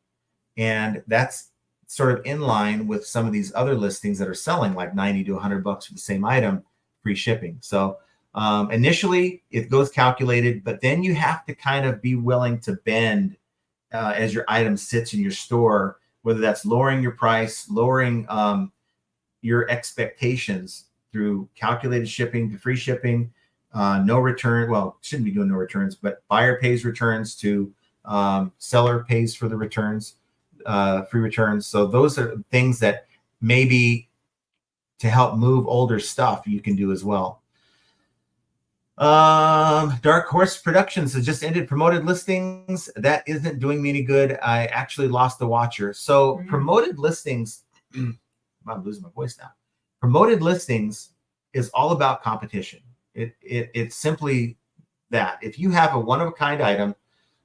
And that's sort of in line with some of these other listings that are selling like $90 to $100 for the same item, free shipping. So initially it goes calculated, but then you have to kind of be willing to bend as your item sits in your store, whether that's lowering your price, lowering your expectations through calculated shipping to free shipping, no return. Well, shouldn't be doing no returns, but buyer pays returns to seller pays for the returns, free returns. So those are things that maybe to help move older stuff you can do as well. Dark Horse Productions has just ended promoted listings. That isn't doing me any good. I actually lost the watcher. So promoted listings, I'm losing my voice now. Promoted listings is all about competition. It's simply that. If you have a one-of-a-kind item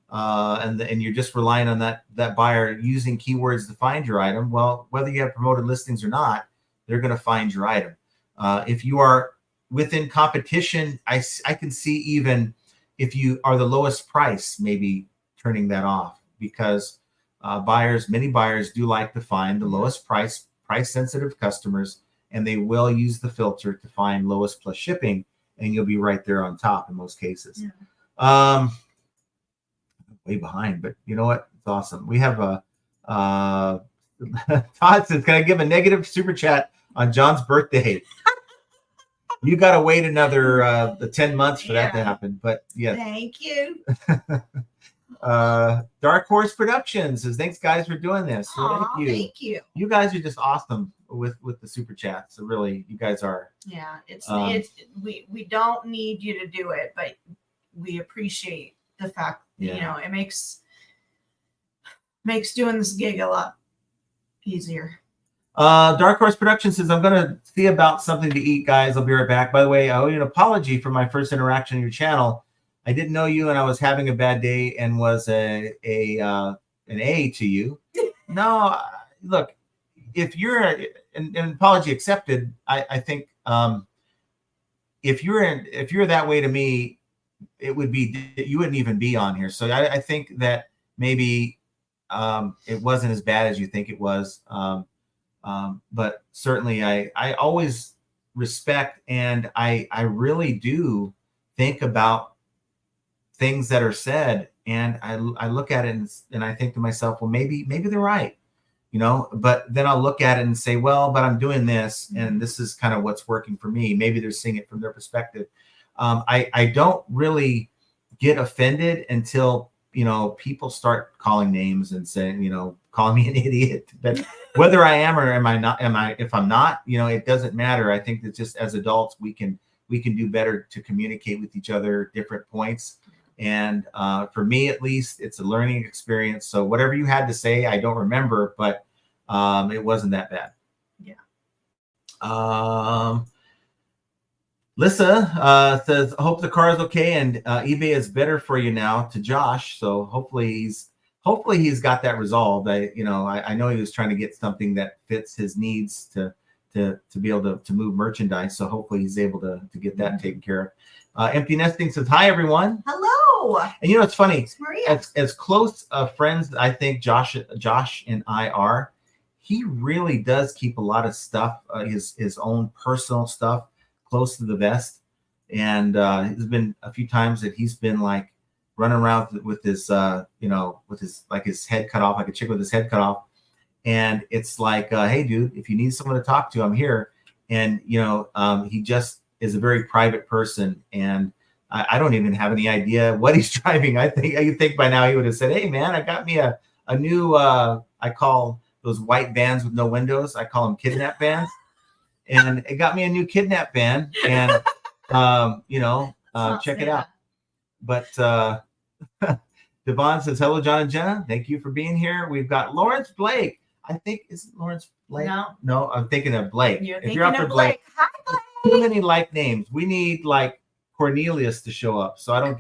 and you're just relying on that buyer using keywords to find your item, well, whether you have promoted listings or not, they're going to find your item. If you are within competition, I can see even if you are the lowest price, maybe turning that off because many buyers do like to find the lowest price sensitive customers, and they will use the filter to find lowest plus shipping, and you'll be right there on top in most cases. Yeah. Way behind, but you know what? It's awesome. We have a Todd says, can I give a negative super chat on John's birthday? You got to wait another 10 months for that to happen. But yeah. Thank you. Dark Horse Productions says, thanks guys for doing this. So thank you. You guys are just awesome with the super chat. So really, you guys are. Yeah, it's we don't need you to do it, but we appreciate the fact that, it makes doing this gig a lot easier. Dark Horse Productions says, I'm going to see about something to eat, guys. I'll be right back. By the way, I owe you an apology for my first interaction on your channel. I didn't know you and I was having a bad day and was an A to you. No, look, if you're an apology accepted, I think if you're that way to me, it would be, you wouldn't even be on here. So I think that maybe it wasn't as bad as you think it was. But certainly I always respect, and I really do think about things that are said, and I look at it and I think to myself, well, maybe they're right, you know, but then I'll look at it and say, well, but I'm doing this, and this is kind of what's working for me. Maybe they're seeing it from their perspective. I don't really get offended until, you know, people start calling names and saying, you know, calling me an idiot. But whether I am or if I'm not, you know, it doesn't matter. I think that just as adults, we can do better to communicate with each other different points. And for me, at least, it's a learning experience. So whatever you had to say, I don't remember, but it wasn't that bad. Yeah. Lissa says, I hope the car is okay, and eBay is better for you now, to Josh. So hopefully he's got that resolved. I know he was trying to get something that fits his needs to be able to move merchandise. So hopefully he's able to get that taken care of. Empty Nesting says, hi, everyone. Hello. And you know, it's funny. It's Maria. As close friends I think Josh and I are, he really does keep a lot of stuff, his own personal stuff, close to the vest. And there's been a few times that he's been like running around with his with his head cut off, like a chick with his head cut off. And it's like, hey dude, if you need someone to talk to, I'm here. And he just is a very private person, and I don't even have any idea what he's driving. I think by now he would have said, hey man, I got me a new I call those white vans with no windows, I call them kidnap vans. And it got me a new kidnap van, and check it out. But Devon says, hello, John and Jenna. Thank you for being here. We've got Lawrence Blake. I think, is it Lawrence Blake? No, I'm thinking of Blake. If you're up for Blake. Hi, Blake. Too many like names. We need like Cornelius to show up, so I don't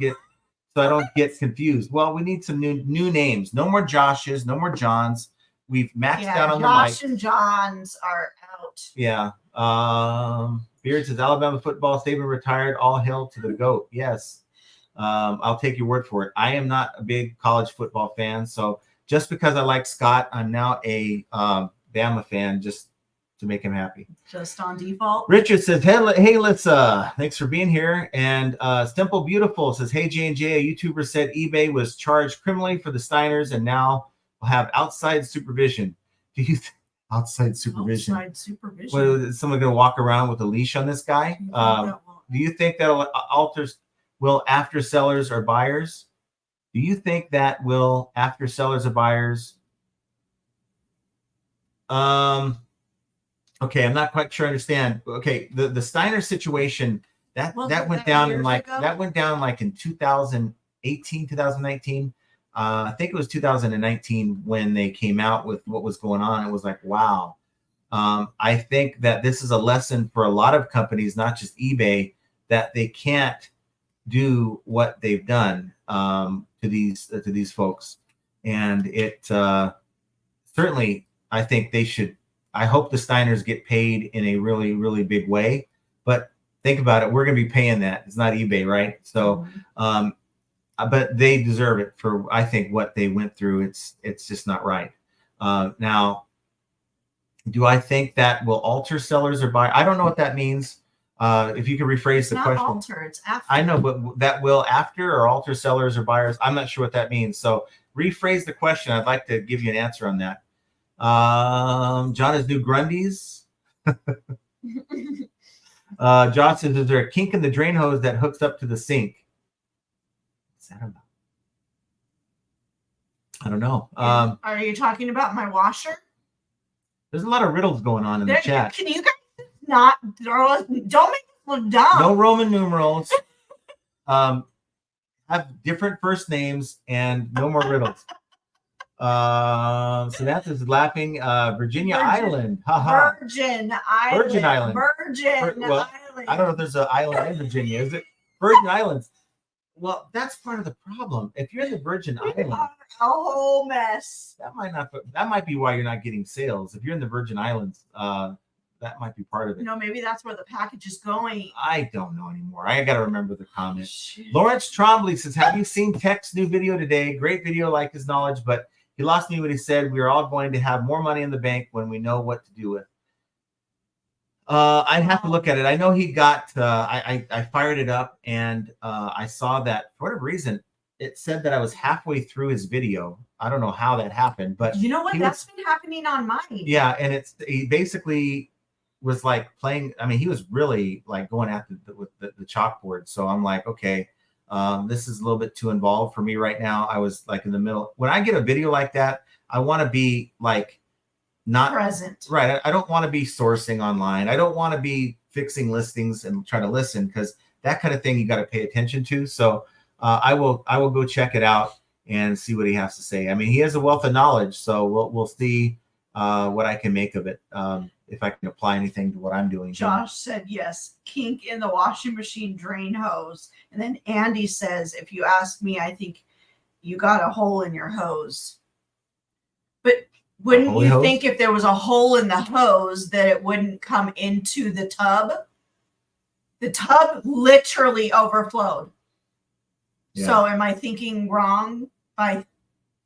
get confused. Well, we need some new names. No more Joshes, no more Johns. We've maxed out on Josh the mic. and Johns are out. Yeah. Beard says, Alabama football, Saban retired, all hail to the GOAT. Yes. I'll take your word for it. I am not a big college football fan, so just because I like Scott, I'm now a Bama fan, just to make him happy. Just on default. Richard says, hey Lissa, thanks for being here. And Stemple Beautiful says, hey J&J, a YouTuber said eBay was charged criminally for the Steiners and now will have outside supervision. Do you outside supervision? Outside supervision. What, is someone going to walk around with a leash on this guy? Do you think that'll will after sellers or buyers? Do you think that will after sellers or buyers? Okay, I'm not quite sure I understand. Okay, the Steiner situation that went down in like in 2018, 2019. I think it was 2019 when they came out with what was going on. It was like, wow. I think that this is a lesson for a lot of companies, not just eBay, that they can't do what they've done to these folks. And it certainly, I think they should. I hope the Steiners get paid in a really, really big way. But think about it. We're going to be paying that. It's not eBay, right? So, but they deserve it for, I think, what they went through. It's just not right. Now, do I think that will alter sellers or buyers? I don't know what that means. If you could rephrase the question. Not alter, it's after. I know, but that will after or alter sellers or buyers. I'm not sure what that means. So rephrase the question. I'd like to give you an answer on that. John is new Grundy's. John says, is there a kink in the drain hose that hooks up to the sink? What's that about? I don't know. Are you talking about my washer? There's a lot of riddles going on in the chat. Can you guys not don't make it look dumb? No Roman numerals. Have different first names and no more riddles. Samantha is laughing. Virginia Island. Virgin Island. Virgin Island. Island. I don't know if there's an island in Virginia. Is it Virgin Islands? Well, that's part of the problem. If you're in the Virgin Islands, a whole mess. That might be why you're not getting sales. If you're in the Virgin Islands, that might be part of it. No, maybe that's where the package is going. I don't know anymore. I got to remember the comment. Shit. Lawrence Trombley says, have you seen Tech's new video today? Great video, like his knowledge, but he lost me when he said we are all going to have more money in the bank when we know what to do with. I'd have to look at it. I know he got, I fired it up and I saw that for whatever reason, it said that I was halfway through his video. I don't know how that happened, but You know what? That's been happening on mine. yeah. And he basically was like playing. I mean, he was really like going at with the chalkboard. So I'm like, okay, this is a little bit too involved for me right now. I was like in the middle. When I get a video like that, I want to be like, not present. Right. I don't want to be sourcing online. I don't want to be fixing listings and try to listen, because that kind of thing you got to pay attention to. So I will go check it out and see what he has to say. I mean, he has a wealth of knowledge, so we'll see what I can make of it, if I can apply anything to what I'm doing. Josh said yes, kink in the washing machine drain hose. And then Andy says, if you ask me, I think you got a hole in your hose. But wouldn't you think if there was a hole in the hose that it wouldn't come into the tub? The tub literally overflowed. Yeah. So am I thinking wrong?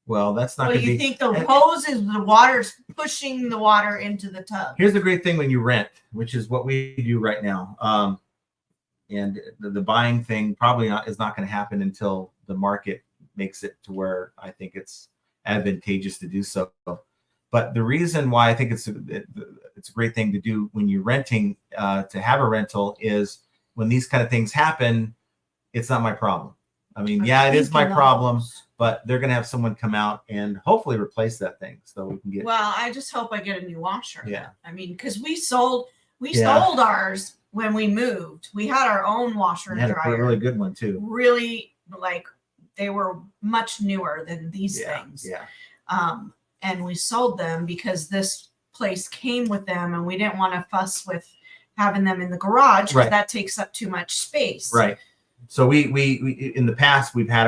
Well, that's not Well, going to you be. think the hose is the water's pushing the water into the tub. Here's the great thing when you rent, which is what we do right now. And the buying thing probably is not going to happen until the market makes it to where I think it's advantageous to do so. But the reason why I think it's a great thing to do when you're renting, to have a rental, is when these kind of things happen, it's not my problem. I mean, yeah, it is my problem, but they're going to have someone come out and hopefully replace that thing so we can get. Well, I just hope I get a new washer. Yeah. I mean, because we sold ours when we moved. We had our own washer and had dryer. a really good one too. Really, like, they were much newer than these things. Yeah. And we sold them because this place came with them, and we didn't want to fuss with having them in the garage because that takes up too much space. Right. So we in the past we had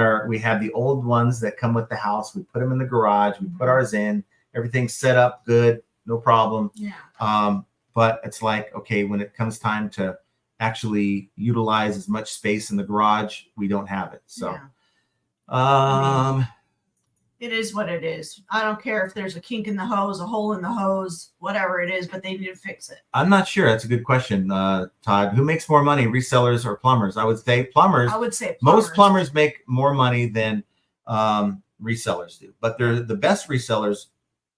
the old ones that come with the house. We put them in the garage. We put ours in. Everything's set up good, no problem. Yeah. But it's like, okay, when it comes time to actually utilize as much space in the garage, we don't have it. So, it is what it is. I don't care if there's a kink in the hose, a hole in the hose, whatever it is, but they need to fix it. I'm not sure. That's a good question, Todd. Who makes more money, resellers or plumbers? I would say plumbers. I would say most plumbers make more money than resellers do, but they're the best resellers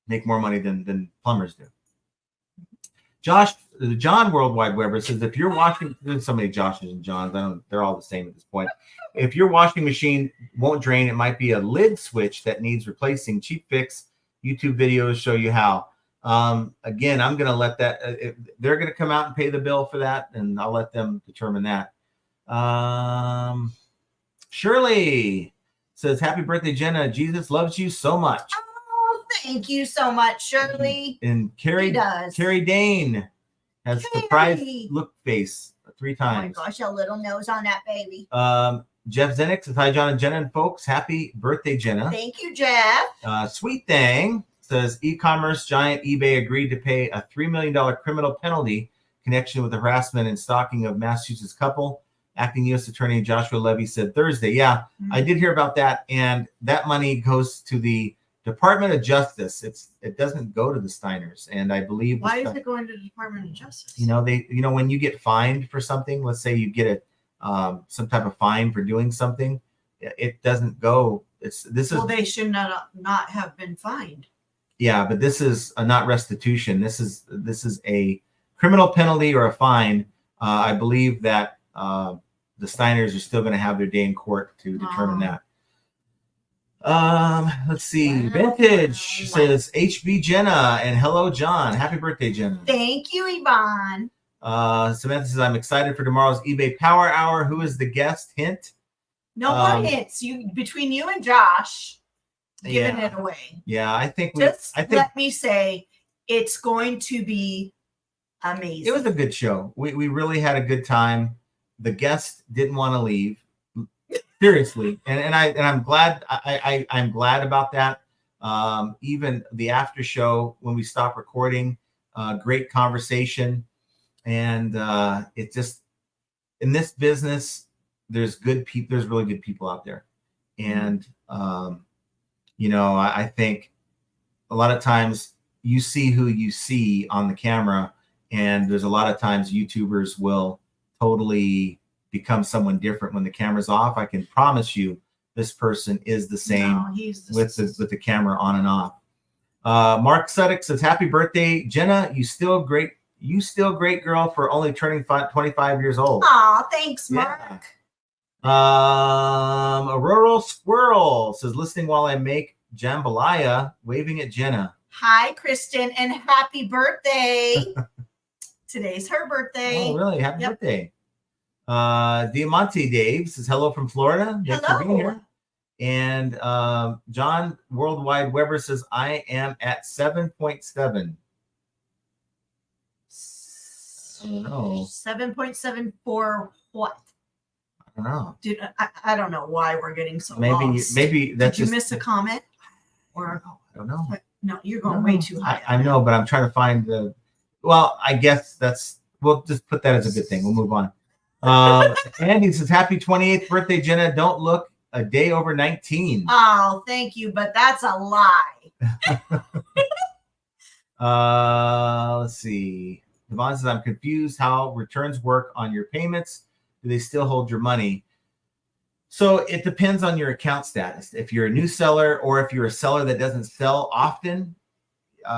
make more money than plumbers do. John Worldwide Weber says, if you're washing, there's so many Joshes and Johns, they're all the same at this point. If your washing machine won't drain, it might be a lid switch that needs replacing. Cheap fix. YouTube videos show you how. Again, I'm going to let that, they're going to come out and pay the bill for that, and I'll let them determine that. Shirley says, happy birthday, Jenna. Jesus loves you so much. Oh, thank you so much, Shirley. And Carrie Dane has surprised look face 3 times. Oh my gosh, a little nose on that baby. Jeff Zennick says, hi, John and Jenna and folks. Happy birthday, Jenna. Thank you, Jeff. Sweet Thing says, e-commerce giant eBay agreed to pay a $3 million criminal penalty in connection with the harassment and stalking of Massachusetts couple. Acting U.S. Attorney Joshua Levy said Thursday. Yeah, I did hear about that. And that money goes to the Department of Justice. It doesn't go to the Steiners. And I believe. Why is it going to the Department of Justice? When you get fined for something, let's say you get some type of fine for doing something, it doesn't go. Well, they should not have been fined. Yeah, but this is not restitution. This is a criminal penalty or a fine. I believe that the Steiners are still going to have their day in court to determine that. Let's see. Vintage says HB Jenna and hello John. Happy birthday, Jenna. Thank you, Yvonne. Samantha says, I'm excited for tomorrow's eBay Power Hour. Who is the guest? Hint. No more hints. Between you and Josh, giving it away. Yeah, I think let me say it's going to be amazing. It was a good show. We really had a good time. The guest didn't want to leave. Seriously. And I'm glad I'm glad about that. Even the after show, when we stopped recording, great conversation. And it just, in this business, there's good people, there's really good people out there. And, I think a lot of times you see who you see on the camera, and there's a lot of times YouTubers will totally become someone different when the camera's off. I can promise you this person is the same with the camera on and off. Mark Suddick says, happy birthday, Jenna. You still great girl for only turning 25 years old. Aw, thanks, Mark. Yeah. A rural squirrel says, listening while I make jambalaya, waving at Jenna. Hi, Kristen, and happy birthday. Today's her birthday. Oh, really? Happy birthday. Diamante Dave says, hello from Florida. Thanks for being here. And John Worldwide Weber says, I am at 7.7. I don't know. 7.7 for what? I don't know. Dude, I don't know why we're getting so maybe lost. maybe that's Did you miss a comment? Or I don't know. No, you're going way too high. I know, but I'm trying to find the. Well, I guess we'll just put that as a good thing. We'll move on. Andy says, happy 28th birthday, Jenna. Don't look a day over 19. Oh, thank you, but that's a lie. Let's see. Devon says, I'm confused how returns work on your payments. Do they still hold your money? So it depends on your account status. If you're a new seller or if you're a seller that doesn't sell often,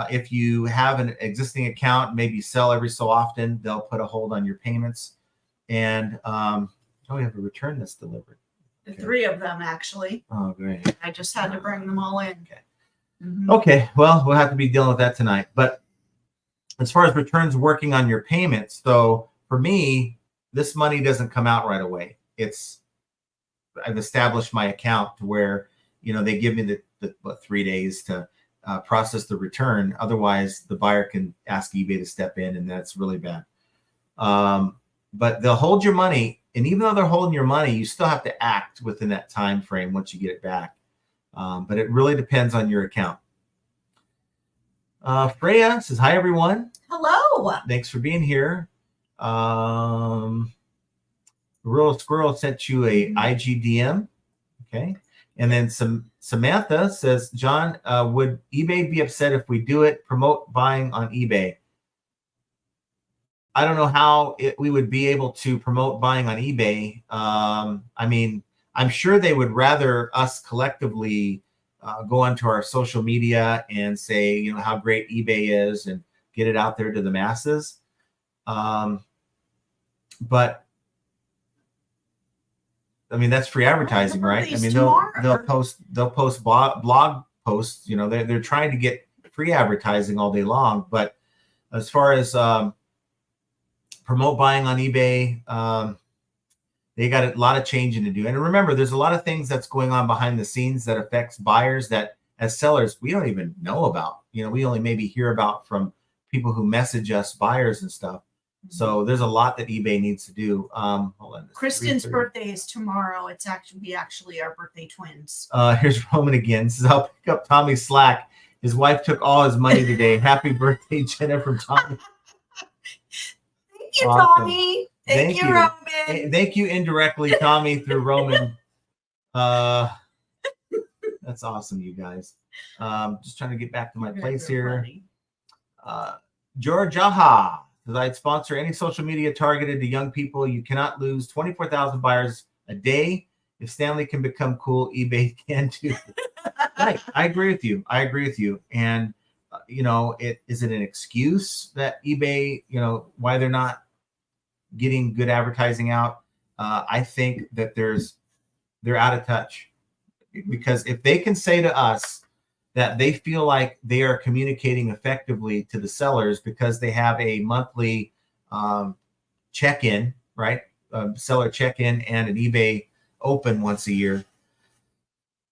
if you have an existing account, maybe sell every so often, they'll put a hold on your payments. And we have a return that's delivered. Okay. 3 of them, actually. Oh, great. I just had to bring them all in. Okay. Okay. Well, we'll have to be dealing with that tonight. But as far as returns working on your payments, so for me, this money doesn't come out right away. I've established my account to where, they give me the 3 days to process the return. Otherwise, the buyer can ask eBay to step in, and that's really bad. But they'll hold your money. And even though they're holding your money, you still have to act within that time frame once you get it back. But it really depends on your account. Freya says, hi, everyone. Hello. Thanks for being here. Rural Squirrel sent you a IGDM. Okay. And then Samantha says, John, would eBay be upset if we do it? Promote buying on eBay. I don't know how we would be able to promote buying on eBay. I mean, I'm sure they would rather us collectively go onto our social media and say, how great eBay is and get it out there to the masses. But I mean, that's free advertising, right? I mean, they'll post blog posts. They're trying to get free advertising all day long. But as far as promote buying on eBay, they got a lot of changing to do. And remember, there's a lot of things that's going on behind the scenes that affects buyers that as sellers, we don't even know about. We only maybe hear about from people who message us, buyers and stuff. So there's a lot that eBay needs to do. Hold on. Kristen's birthday is tomorrow. It's actually our birthday twins. Here's Roman again. Says, I'll pick up Tommy's slack. His wife took all his money today. Happy birthday, Jenna, from Tommy. Thank you, awesome. Tommy. Thank you, Roman. Thank you indirectly, Tommy, through Roman. That's awesome, you guys. Just trying to get back to my place here. George Aha. I'd sponsor any social media targeted to young people. You cannot lose 24,000 buyers a day. If Stanley can become cool, eBay can too. Right. I agree with you. And, is it an excuse that eBay, why they're not getting good advertising out? I think that they're out of touch, because if they can say to us that they feel like they are communicating effectively to the sellers because they have a monthly check-in, right? Seller check-in and an eBay open once a year.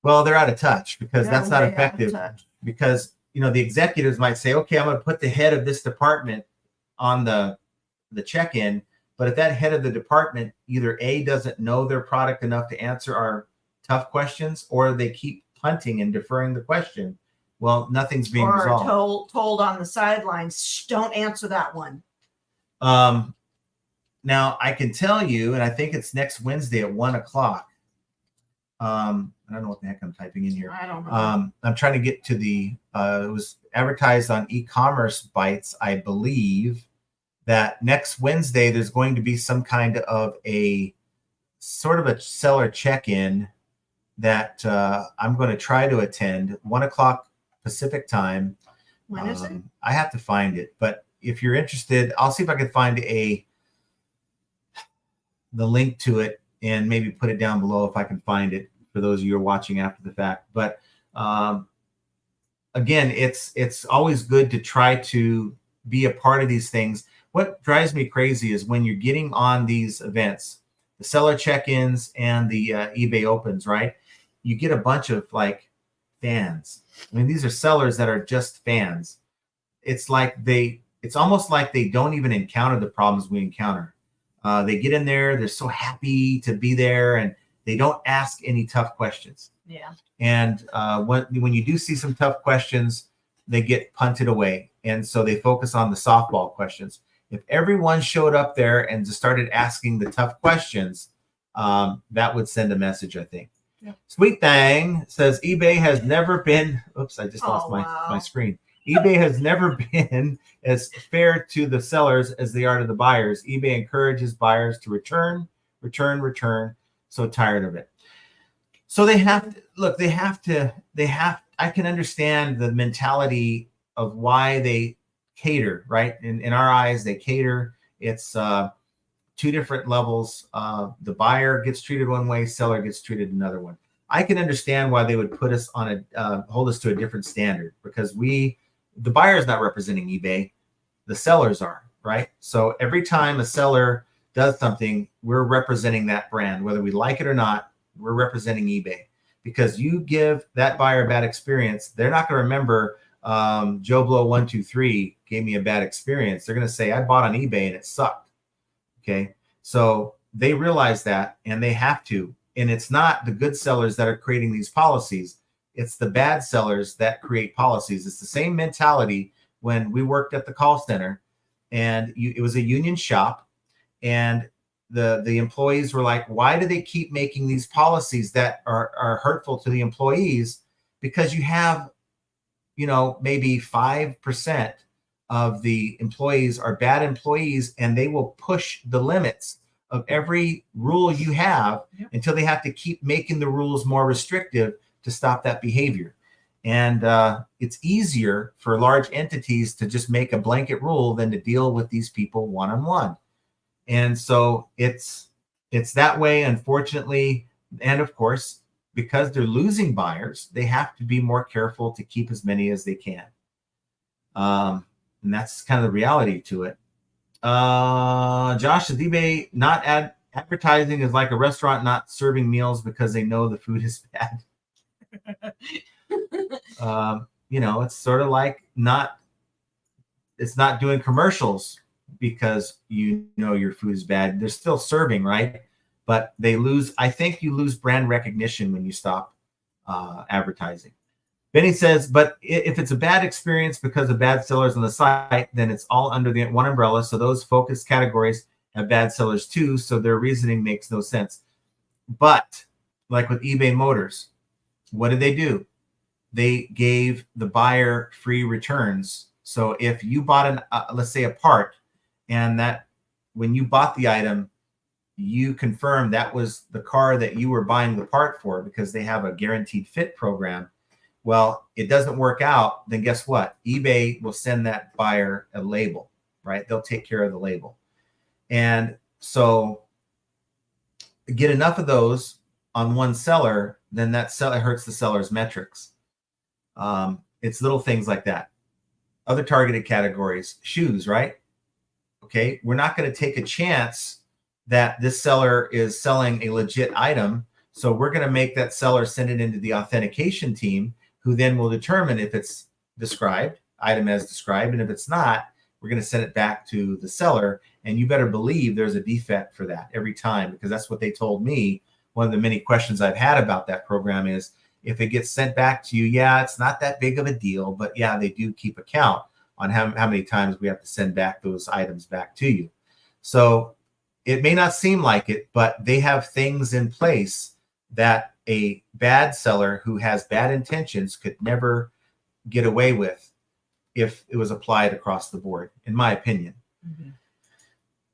Well, they're out of touch, because that's not effective. Because, the executives might say, okay, I'm going to put the head of this department on the check-in. But if that head of the department either A, doesn't know their product enough to answer our tough questions, or they keep punting and deferring the question, Well, nothing's being or resolved. told on the sidelines, "Shh, don't answer that one." Now I can tell you, and I think it's next Wednesday at 1:00. I don't know what the heck I'm typing in here. I don't know. I'm trying to get to the, it was advertised on e-commerce bites, I believe, that next Wednesday there's going to be some kind of a sort of a seller check-in that I'm going to try to attend, 1:00 Pacific time. When is it? I have to find it, but if you're interested, I'll see if I can find the link to it and maybe put it down below if I can find it for those of you who are watching after the fact. But again, it's always good to try to be a part of these things. What drives me crazy is when you're getting on these events, the seller check-ins and the eBay opens, right? You get a bunch of like fans. I mean, these are sellers that are just fans. It's almost like they don't even encounter the problems we encounter. They get in there, they're so happy to be there, and they don't ask any tough questions. Yeah. And when you do see some tough questions, they get punted away. And so they focus on the softball questions. If everyone showed up there and just started asking the tough questions, that would send a message, I think. Yeah. Sweet Thing says eBay has never been, oops, I just lost my screen. eBay has never been as fair to the sellers as they are to the buyers. eBay encourages buyers to return. So tired of it. So they have to look, I can understand the mentality of why they cater, right? In our eyes, they cater. It's two different levels. The buyer gets treated one way, seller gets treated another one. I can understand why they would put us on hold us to a different standard, because the buyer is not representing eBay, the sellers are, right? So every time a seller does something, we're representing that brand, whether we like it or not. We're representing eBay, because you give that buyer a bad experience, they're not going to remember Joe Blow 123 gave me a bad experience. They're going to say I bought on eBay and it sucked. Okay, so they realize that, and they have to. And it's not the good sellers that are creating these policies. It's the bad sellers that create policies. It's the same mentality when we worked at the call center, and it was a union shop, and the employees were like, why do they keep making these policies that are hurtful to the employees? Because you have, maybe 5% of the employees are bad employees, and they will push the limits of every rule you have until they have to keep making the rules more restrictive to stop that behavior. And it's easier for large entities to just make a blanket rule than to deal with these people one-on-one. And so it's that way, unfortunately. And of course, because they're losing buyers, they have to be more careful to keep as many as they can. And that's kind of the reality to it. Josh says eBay not advertising is like a restaurant not serving meals because they know the food is bad. It's sort of like it's not doing commercials because your food is bad. They're still serving, right? But I think you lose brand recognition when you stop advertising. Benny says, but if it's a bad experience because of bad sellers on the site, then it's all under the one umbrella. So those focused categories have bad sellers too. So their reasoning makes no sense. But like with eBay Motors, what did they do? They gave the buyer free returns. So if you bought let's say a part, and that when you bought the item, you confirmed that was the car that you were buying the part for, because they have a guaranteed fit program. Well, it doesn't work out, then guess what? eBay will send that buyer a label, right? They'll take care of the label. And so get enough of those on one seller, then that seller hurts the seller's metrics. It's little things like that. Other targeted categories, shoes, right? Okay, we're not going to take a chance that this seller is selling a legit item. So we're going to make that seller send it into the authentication team, who then will determine if it's item as described. And if it's not, we're going to send it back to the seller. And you better believe there's a defect for that every time, because that's what they told me. One of the many questions I've had about that program is, if it gets sent back to you, yeah, it's not that big of a deal, but yeah, they do keep account on how many times we have to send back those items back to you. So it may not seem like it, but they have things in place that a bad seller who has bad intentions could never get away with if it was applied across the board, in my opinion. Mm-hmm.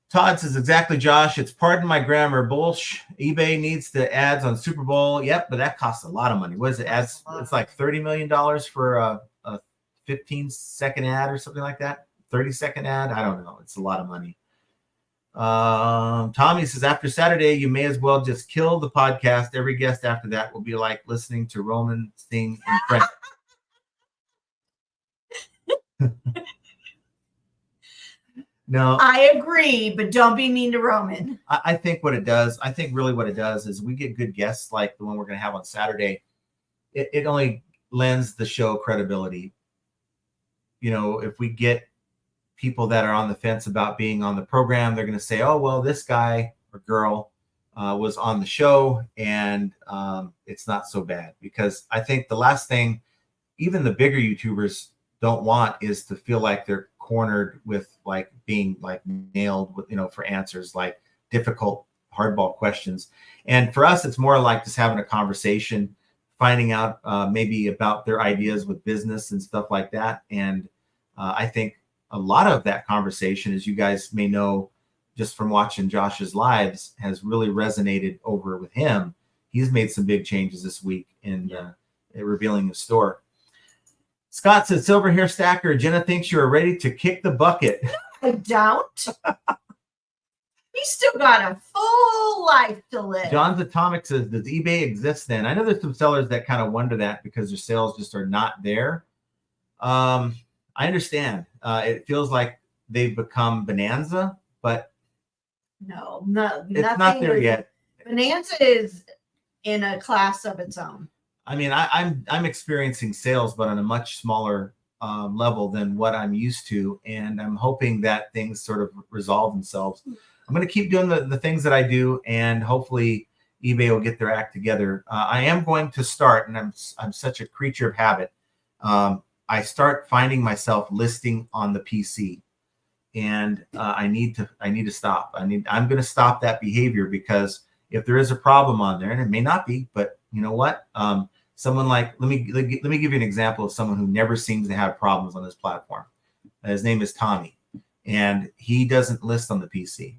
Todd says, exactly, Josh. It's pardon my grammar. Bullsh. eBay needs the ads on Super Bowl. Yep, but that costs a lot of money. What is it? Ads? It's like $30 million for a 15-second ad or something like that. 30-second ad. I don't know. It's a lot of money. Tommy says, after Saturday, you may as well just kill the podcast. Every guest after that will be like listening to Roman sing in French. No, I agree, but don't be mean to Roman. I think what it does, I think really what it does is we get good guests like the one we're going to have on Saturday. It only lends the show credibility. You know, if we get people that are on the fence about being on the program, they're going to say, oh, well, this guy or girl was on the show and it's not so bad. Because I think the last thing even the bigger YouTubers don't want is to feel like they're cornered with like being like nailed with, you know, for answers like difficult hardball questions. And for us, it's more like just having a conversation, finding out maybe about their ideas with business and stuff like that. And I think a lot of that conversation, as you guys may know, just from watching Josh's lives, has really resonated over with him. He's made some big changes this week in revealing the store. Scott says, Silver Hair Stacker, Jenna thinks you are ready to kick the bucket. I don't. He's still got a full life to live. John's Atomic says, does eBay exist then? I know there's some sellers that kind of wonder that because their sales just are not there. I understand. It feels like they've become Bonanza, but no, it's not there yet. Bonanza is in a class of its own. I mean, I'm experiencing sales, but on a much smaller level than what I'm used to, and I'm hoping that things sort of resolve themselves. I'm going to keep doing the things that I do, and hopefully eBay will get their act together. I am going to start, and I'm such a creature of habit. I start finding myself listing on the PC, and I need to stop. I'm going to stop that behavior, because if there is a problem on there, and it may not be, but you know what? Someone like, let me give you an example of someone who never seems to have problems on this platform. His name is Tommy, and he doesn't list on the PC.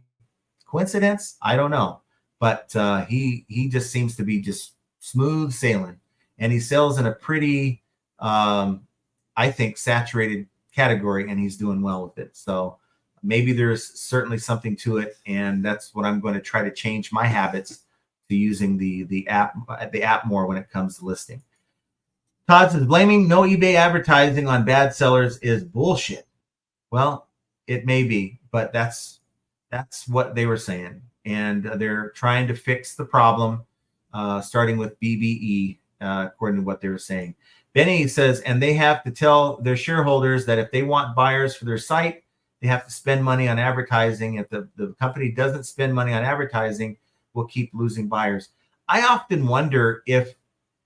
Coincidence? I don't know, but he just seems to be just smooth sailing, and he sells in a pretty, I think, saturated category, and he's doing well with it. So maybe there's certainly something to it, and that's what I'm going to try to change my habits to using the app more when it comes to listing. Todd says, blaming no eBay advertising on bad sellers is bullshit. Well, it may be, but that's what they were saying, and they're trying to fix the problem, starting with BBE, according to what they were saying. Benny says, and they have to tell their shareholders that if they want buyers for their site, they have to spend money on advertising. If the company doesn't spend money on advertising, we'll keep losing buyers. I often wonder if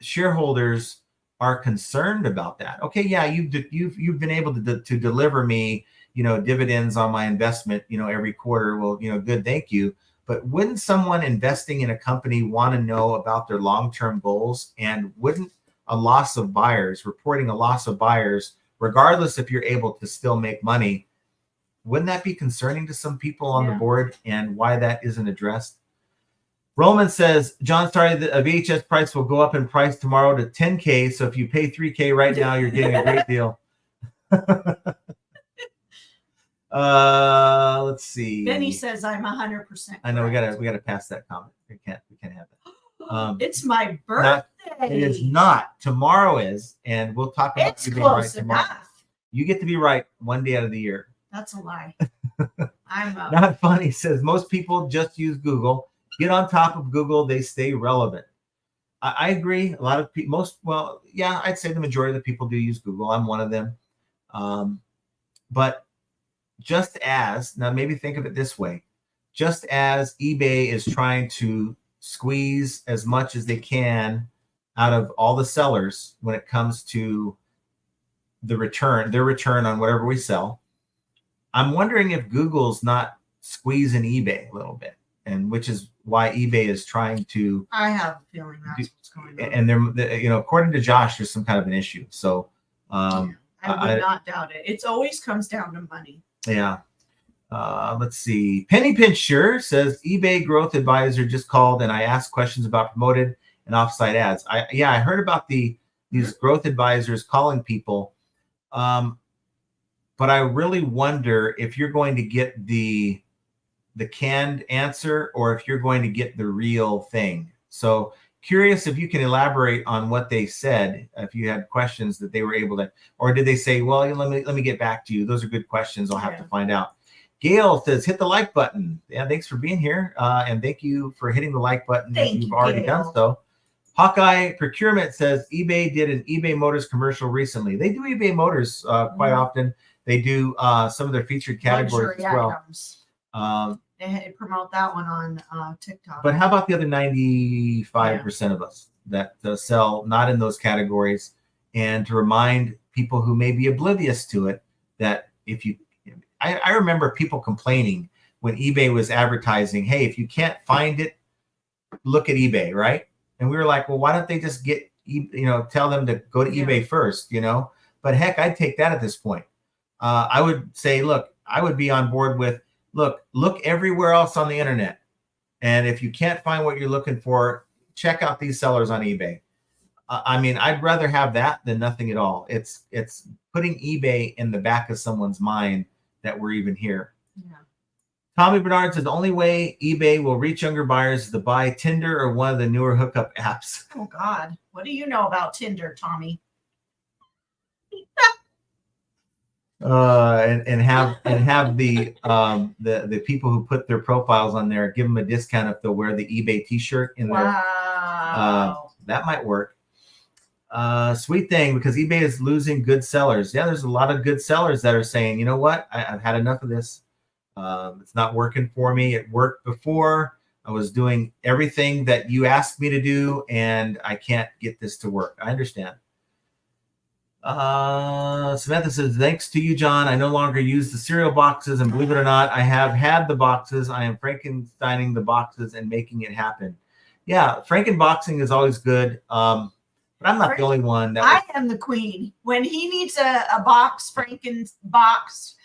shareholders are concerned about that. Okay, yeah, you've been able to deliver me, you know, dividends on my investment, you know, every quarter. Well, you know, good, thank you. But wouldn't someone investing in a company want to know about their long-term goals? And wouldn't a loss of buyers, reporting a loss of buyers, regardless if you're able to still make money, wouldn't that be concerning to some people on the board, and why that isn't addressed? Roman says, John, sorry, the VHS price will go up in price tomorrow to 10K. So if you pay 3K right now, you're getting a great deal. Let's see. Benny says I'm 100%. I know we gotta pass that comment. We can't have that. It's my birthday. It is not. Tomorrow is, and we'll talk about it's you being right close tomorrow. enough. You get to be right one day out of the year. That's a lie. I'm Not funny. Says most people just use Google. Get on top of Google, they stay relevant. I agree. A lot of people, I'd say the majority of the people do use Google. I'm one of them. But just as, now maybe think of it this way, just as eBay is trying to squeeze as much as they can out of all the sellers when it comes to their return on whatever we sell. I'm wondering if Google's not squeezing eBay a little bit, and which is why eBay is trying to. I have a feeling that's what's going on. And they're, according to Josh, there's some kind of an issue. So I would not doubt it. It always comes down to money. Yeah. Let's see. Penny Pincher says eBay growth advisor just called and I asked questions about promoted and offsite ads. I heard about these growth advisors calling people. But I really wonder if you're going to get the canned answer or if you're going to get the real thing. So curious if you can elaborate on what they said, if you had questions that they were able to, or did they say, well, let me get back to you. Those are good questions. I'll have to find out. Gail says, hit the like button. Yeah, thanks for being here. And thank you for hitting the like button if you've already done so. Hawkeye Procurement says, eBay did an eBay Motors commercial recently. They do eBay Motors quite often. They do some of their featured categories as well. They promote that one on TikTok. But how about the other 95% of us that sell not in those categories? And to remind people who may be oblivious to it that I remember people complaining when eBay was advertising, hey, if you can't find it, look at eBay, right? And we were like, well, why don't they just tell them to go to eBay first, But heck, I'd take that at this point. I would say, look, I would be on board with, look everywhere else on the internet. And if you can't find what you're looking for, check out these sellers on eBay. I'd rather have that than nothing at all. It's putting eBay in the back of someone's mind that we're even here. Yeah. Tommy Bernard says the only way eBay will reach younger buyers is to buy Tinder or one of the newer hookup apps. Oh God, what do you know about Tinder, Tommy? And have the people who put their profiles on there give them a discount if they'll wear the eBay T-shirt in there. Wow, that might work. Sweet thing, because eBay is losing good sellers. Yeah, there's a lot of good sellers that are saying, you know what, I've had enough of this. It's not working for me. It worked before. I was doing everything that you asked me to do, and I can't get this to work. I understand. Samantha says, thanks to you, John. I no longer use the cereal boxes, and believe it or not, I have had the boxes. I am Frankensteining the boxes and making it happen. Yeah, Frankenboxing is always good. But I'm not the only one. I am the queen. When he needs a box, Franken's box,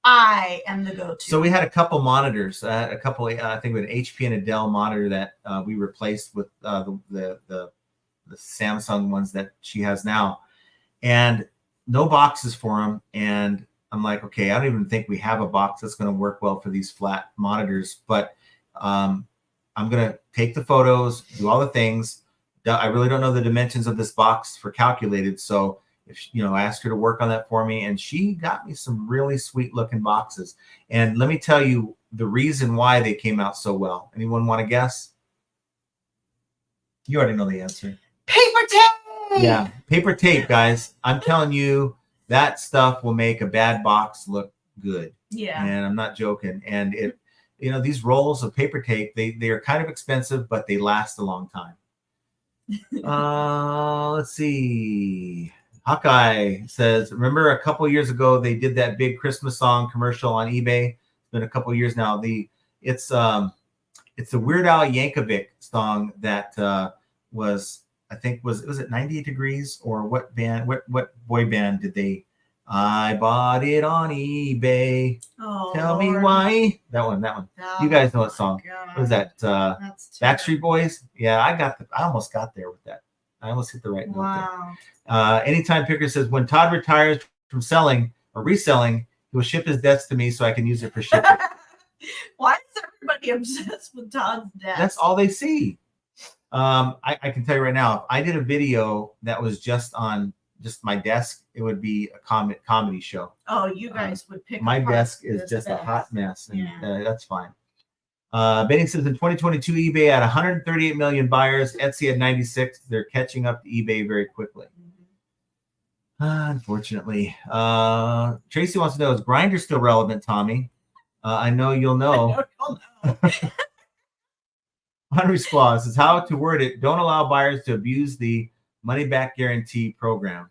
I am the go-to. So we had a couple monitors, I think with an HP and a Dell monitor that we replaced with the Samsung ones that she has now. And no boxes for them. And I'm like, okay, I don't even think we have a box that's going to work well for these flat monitors. But I'm going to take the photos, do all the things. I really don't know the dimensions of this box for calculated. So if I asked her to work on that for me, and she got me some really sweet looking boxes. And let me tell you the reason why they came out so well. Anyone want to guess? You already know the answer. Paper tape. Yeah, paper tape, guys. I'm telling you, that stuff will make a bad box look good. Yeah. And I'm not joking. And these rolls of paper tape, they are kind of expensive, but they last a long time. Let's see. Hawkeye says, remember a couple years ago they did that big Christmas song commercial on eBay? It's been a couple years now. It's a Weird Al Yankovic song that was it 98 Degrees, or what band? What boy band did they? I bought it on eBay. Oh, Tell me Lord. why. That one. Oh, You guys know what song? God. What was that? That's Backstreet Boys. Yeah, I almost got there with that. I almost hit the right note wow. there. Anytime Picker says, when Todd retires from selling or reselling, he will ship his debts to me so I can use it for shipping. Why is everybody obsessed with Todd's death? That's all they see. I can tell you right now, if I did a video that was just on my desk, it would be a comedy show. Oh, you guys would pick my apart desk is this just a desk. hot mess, and Yeah. that's fine. Benny says in 2022, eBay had 138 million buyers. Etsy had 96. They're catching up to eBay very quickly. Unfortunately. Tracy wants to know, is Grindr still relevant, Tommy? I know you'll know. I don't know. Henry Squaw says, how to word it, don't allow buyers to abuse the money back guarantee program.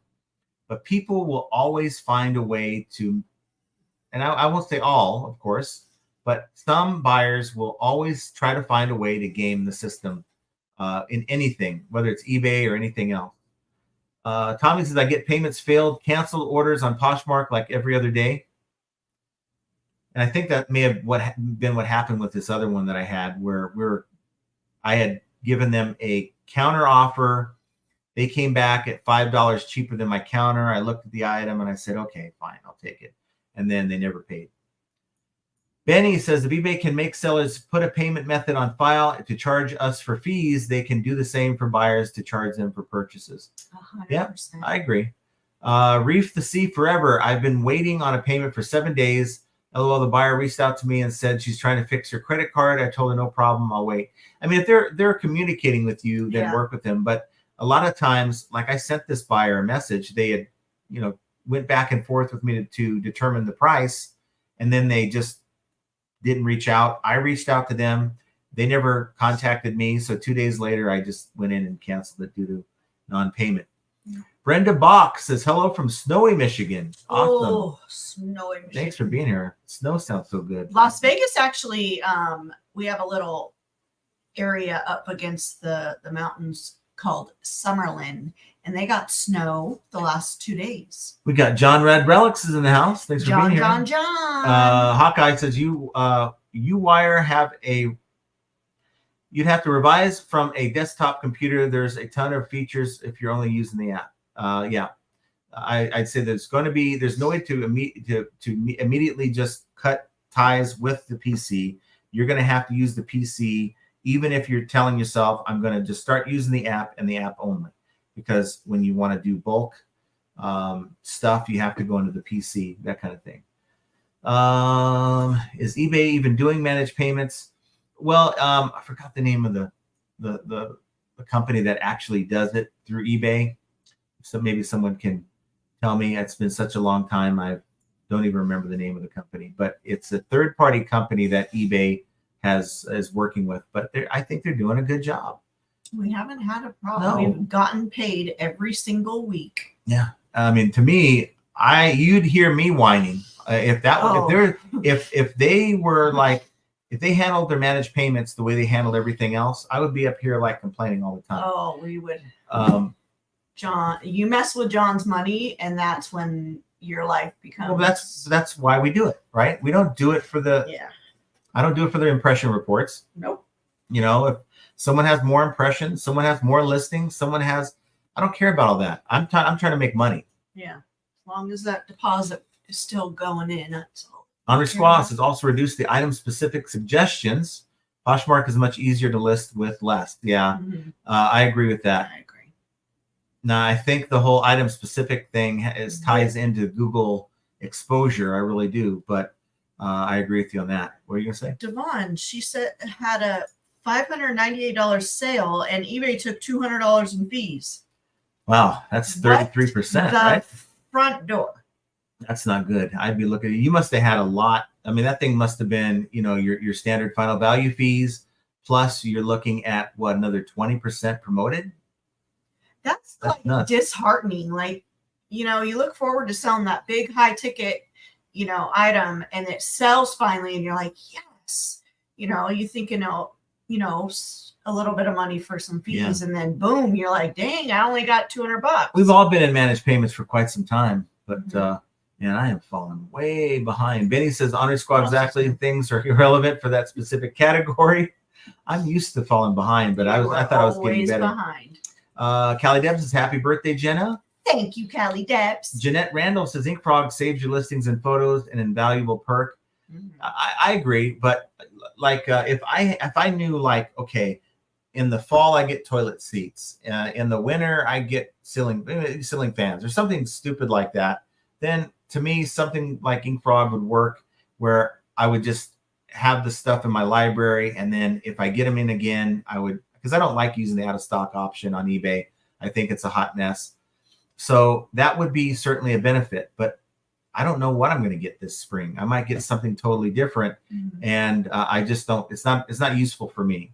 But people will always find a way to, and I won't say all, of course, but some buyers will always try to find a way to game the system in anything, whether it's eBay or anything else. Tommy says, I get payments failed, canceled orders on Poshmark like every other day. And I think that may have been what happened with this other one that I had, where I had given them a counter offer. They came back at $5 cheaper than my counter. I looked at the item and I said, okay, fine, I'll take it. And then they never paid. Benny says, if eBay can make sellers put a payment method on file to charge us for fees, they can do the same for buyers to charge them for purchases. 100%. Yeah, I agree. Reef the Sea Forever. I've been waiting on a payment for 7 days. LOL, the buyer reached out to me and said she's trying to fix her credit card. I told her no problem, I'll wait. I mean, if they're communicating with you, then work with them. But a lot of times, like I sent this buyer a message, they had, went back and forth with me to determine the price, and then they just didn't reach out. I reached out to them. They never contacted me. So 2 days later, I just went in and canceled it due to non-payment. Brenda Bach says, hello from snowy Michigan. Awesome. Oh, snowy Michigan. Thanks for being here. Snow sounds so good. Las Vegas, actually, we have a little area up against the mountains called Summerlin, and they got snow the last 2 days. We got John Red Relics is in the house. Thanks for being here. John. Hawkeye says, you wire you'd have to revise from a desktop computer. There's a ton of features if you're only using the app. I'd say there's no way to immediately just cut ties with the PC. You're going to have to use the PC, even if you're telling yourself, I'm going to just start using the app and the app only. Because when you want to do bulk stuff, you have to go into the PC, that kind of thing. Is eBay even doing managed payments? Well, I forgot the name of the company that actually does it through eBay. So maybe someone can tell me. It's been such a long time. I don't even remember the name of the company, but it's a third-party company that eBay is working with. But I think they're doing a good job. We haven't had a problem. No. We've gotten paid every single week. Yeah, I mean, to me, you'd hear me whining if they were like, if they handled their managed payments the way they handled everything else, I would be up here like complaining all the time. Oh, we would. John, you mess with John's money, and that's when your life becomes. Well, that's why we do it, right? We don't do it for the. Yeah. I don't do it for the impression reports. Nope. If someone has more impressions, someone has more listings, I don't care about all that. I'm trying to make money. Yeah. As long as that deposit is still going in, that's all. Henry Squaw has also reduced the item-specific suggestions. Poshmark is much easier to list with less. Yeah, I agree with that. I agree. Now, I think the whole item-specific thing ties into Google exposure. I really do, but I agree with you on that. What are you going to say? Devon, she said, had a $598 sale, and eBay took $200 in fees. Wow, that's 33%, right? Front door. That's not good. I'd be looking. You must have had a lot. I mean, that thing must have been, your standard final value fees, plus you're looking at what, another 20% promoted. That's like nuts. Disheartening. Like, you look forward to selling that big high ticket, item, and it sells finally, and you're like, yes. You thinking, a little bit of money for some fees, and then boom, you're like, dang, I only got $200. We've all been in managed payments for quite some time, but man, I am falling way behind. Benny says, Honor Squad, exactly, things are irrelevant for that specific category. I'm used to falling behind, but I thought I was getting better. Behind. Callie Debs says, happy birthday, Jenna. Thank you, Callie Debs. Jeanette Randall says, Ink Frog saves your listings and photos, an invaluable perk. I agree, but like if I knew, like, okay, in the fall I get toilet seats, in the winter I get ceiling fans or something stupid like that, then to me something like Ink Frog would work, where I would just have the stuff in my library, and then if I get them in again, I would, because I don't like using the out of stock option on eBay. I think it's a hot mess. So that would be certainly a benefit, but I don't know what I'm going to get this spring. I might get something totally different, and I just don't. It's not useful for me.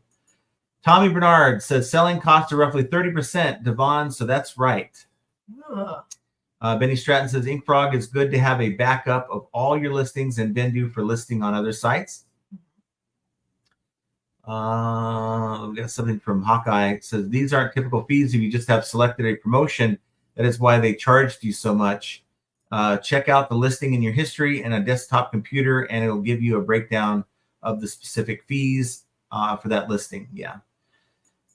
Tommy Bernard says selling costs are roughly 30%, Devon, so that's right. Ugh. Benny Stratton says Ink Frog is good to have a backup of all your listings and Vendu for listing on other sites. We got something from Hawkeye. It says these aren't typical fees if you just have selected a promotion. That is why they charged you so much. Check out the listing in your history and a desktop computer, and it'll give you a breakdown of the specific fees for that listing. Yeah.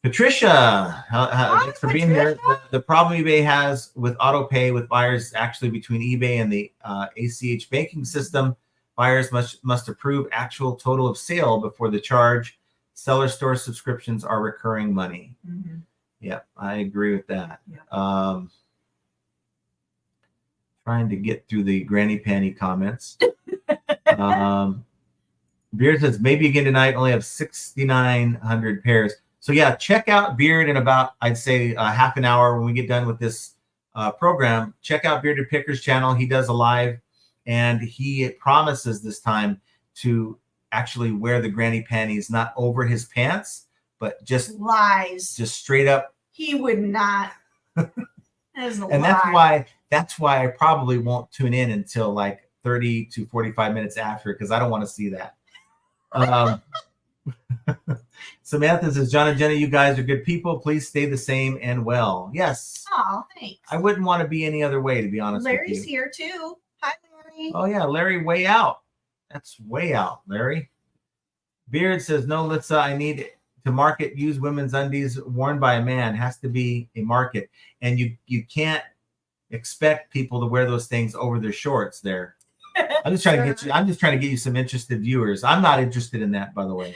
Patricia, thanks for being here. The problem eBay has with auto pay with buyers is actually between eBay and the ACH banking system. Buyers must approve actual total of sale before the charge. Seller store subscriptions are recurring money. Mm-hmm. Yeah, I agree with that. Yeah. Trying to get through the granny panty comments. Beard says maybe again tonight. Only have 6,900 pairs. So yeah, check out Beard in about, I'd say, half an hour when we get done with this program. Check out Bearded Picker's channel. He does a live, and he promises this time to actually wear the granny panties not over his pants, but just lies. just straight up. He would not. That is a And lie. that's why I probably won't tune in until like 30 to 45 minutes after, because I don't want to see that. Samantha says, John and Jenna, you guys are good people. Please stay the same and well. Yes. Oh, thanks. I wouldn't want to be any other way, to be honest Larry's with you. here too. Hi, Larry. Oh, yeah. Larry, way out. That's way out, Larry. Beard says, no, Litsa, I need to market used women's undies worn by a man. Has to be a market. And you can't expect people to wear those things over their shorts there. I'm just trying to get you some interested viewers. I'm not interested in that, by the way.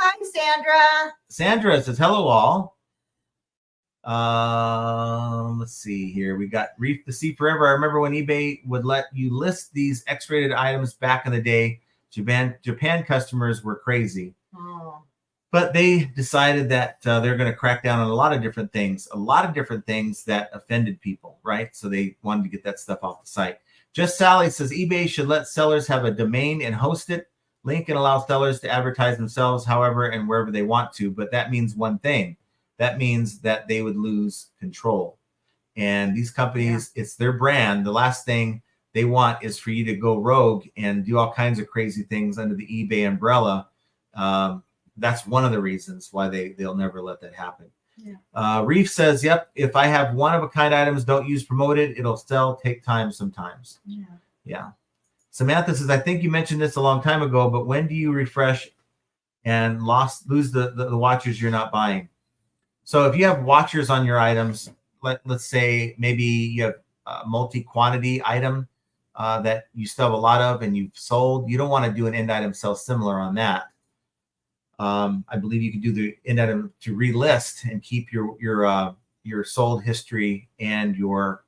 Hi, Sandra. Sandra says, hello all. Let's see here. We got Reef the Sea Forever. I remember when eBay would let you list these X-rated items back in the day. Japan customers were crazy. Oh. But they decided that they're going to crack down on a lot of different things that offended people, right? So they wanted to get that stuff off the site. Just Sally says eBay should let sellers have a domain and host it. Link and allow sellers to advertise themselves however and wherever they want to. But that means one thing. That means that they would lose control. And these companies, It's their brand. The last thing they want is for you to go rogue and do all kinds of crazy things under the eBay umbrella. That's one of the reasons why they'll never let that happen. Yeah. Reef says, yep, if I have one-of-a-kind items, don't use promoted. It'll still take time sometimes. Yeah. Samantha says, I think you mentioned this a long time ago, but when do you refresh and lose the watchers you're not buying? So if you have watchers on your items, let's say maybe you have a multi-quantity item that you still have a lot of and you've sold, you don't want to do an end item sell similar on that. I believe you can do the end item to relist and keep your sold history and your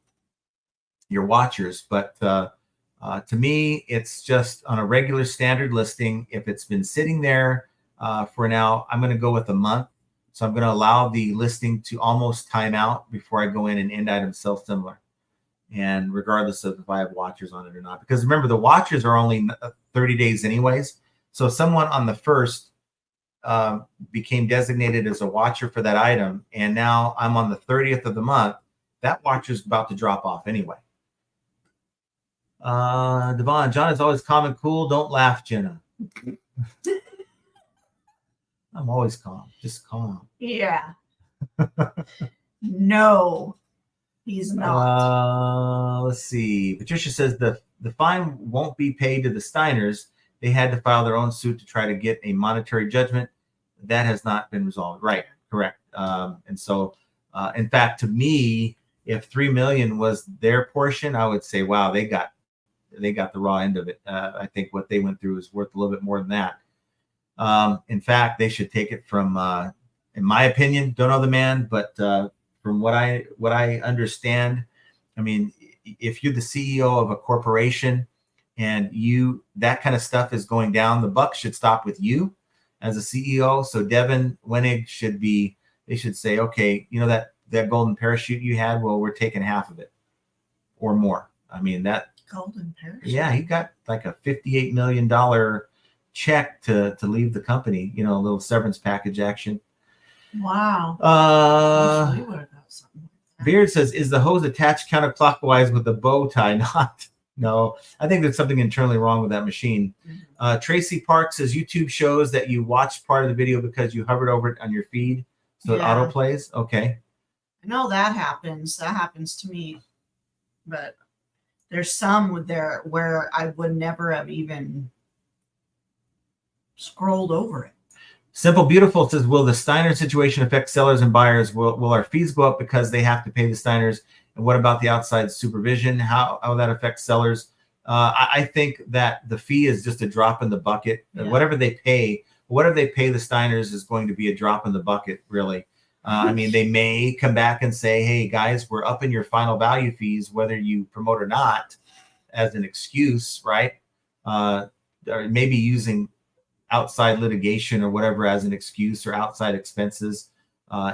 watchers. But to me, it's just on a regular standard listing. If it's been sitting there for now, I'm going to go with a month. So I'm going to allow the listing to almost time out before I go in and end item sell similar. And regardless of if I have watchers on it or not, because remember, the watchers are only 30 days anyways. So if someone on the first became designated as a watcher for that item, and now I'm on the 30th of the month, that watcher is about to drop off anyway. Devon, John is always calm and cool. Don't laugh, Jenna. I'm always calm, just calm. Yeah. No, he's not. Let's see. Patricia says the fine won't be paid to the Steiners. They had to file their own suit to try to get a monetary judgment. That has not been resolved. Right. Correct. And so, in fact, to me, if $3 million was their portion, I would say, wow, they got the raw end of it. I think what they went through is worth a little bit more than that. In fact, they should take it from, in my opinion, don't know the man, but from what I understand, I mean, if you're the CEO of a corporation and that kind of stuff is going down, the buck should stop with you as a CEO. So Devin Wenig they should say, okay, you know, that golden parachute you had, well, we're taking half of it or more. I mean, that golden parachute. Yeah, he got like a $58 million check to leave the company. You know, a little severance package action. Wow. Uh, Wish we would've got something like that. Beard says, is the hose attached counterclockwise with the bow tie? Not. No, I think there's something internally wrong with that machine. Mhm. Tracy Park says YouTube shows that you watched part of the video because you hovered over it on your feed, so it Yeah. auto plays. Okay. I know that happens. That happens to me. But there's some with there where I would never have even scrolled over it. Simple Beautiful says, will the Steiner situation affect sellers and buyers? Will our fees go up because they have to pay the Steiners? And what about the outside supervision? How that affects sellers? I think that the fee is just a drop in the bucket. Yeah. Whatever they pay the Steiners is going to be a drop in the bucket, really. I mean, they may come back and say, hey, guys, we're upping your final value fees, whether you promote or not, as an excuse, right? Or maybe using outside litigation or whatever as an excuse, or outside expenses,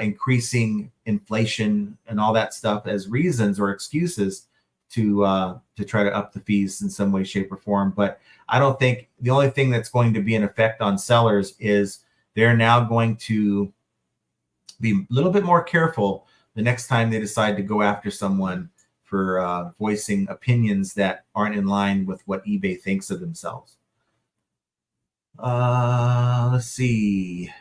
increasing inflation and all that stuff as reasons or excuses to try to up the fees in some way, shape, or form. But I don't think the only thing that's going to be an effect on sellers is they're now going to be a little bit more careful the next time they decide to go after someone for voicing opinions that aren't in line with what eBay thinks of themselves. Let's see.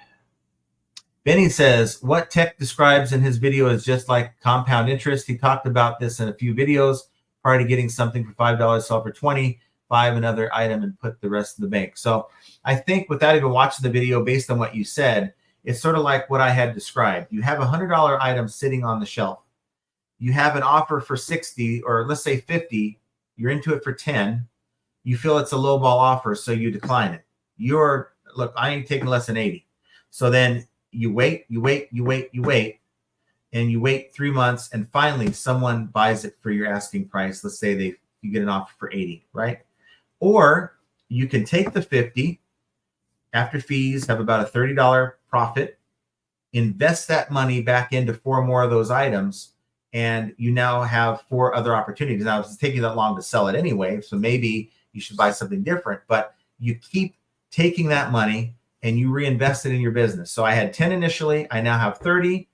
Benny says, what Tech describes in his video is just like compound interest. He talked about this in a few videos. Prior to getting something for $5, sell for $20, buy another item, and put the rest in the bank. So I think without even watching the video, based on what you said, it's sort of like what I had described. You have a $100 item sitting on the shelf. You have an offer for 60, or let's say 50. You're into it for 10. You feel it's a lowball offer, so you decline it. Look, I ain't taking less than 80. So then you wait, and you wait 3 months, and finally someone buys it for your asking price. Let's say you get an offer for 80, right? Or you can take the 50 after fees, have about a $30 profit, invest that money back into 4 more of those items, and you now have 4 other opportunities. Now, it's taking that long to sell it anyway, so maybe you should buy something different, but you keep taking that money and you reinvest it in your business. So I had 10 initially. I now have 30.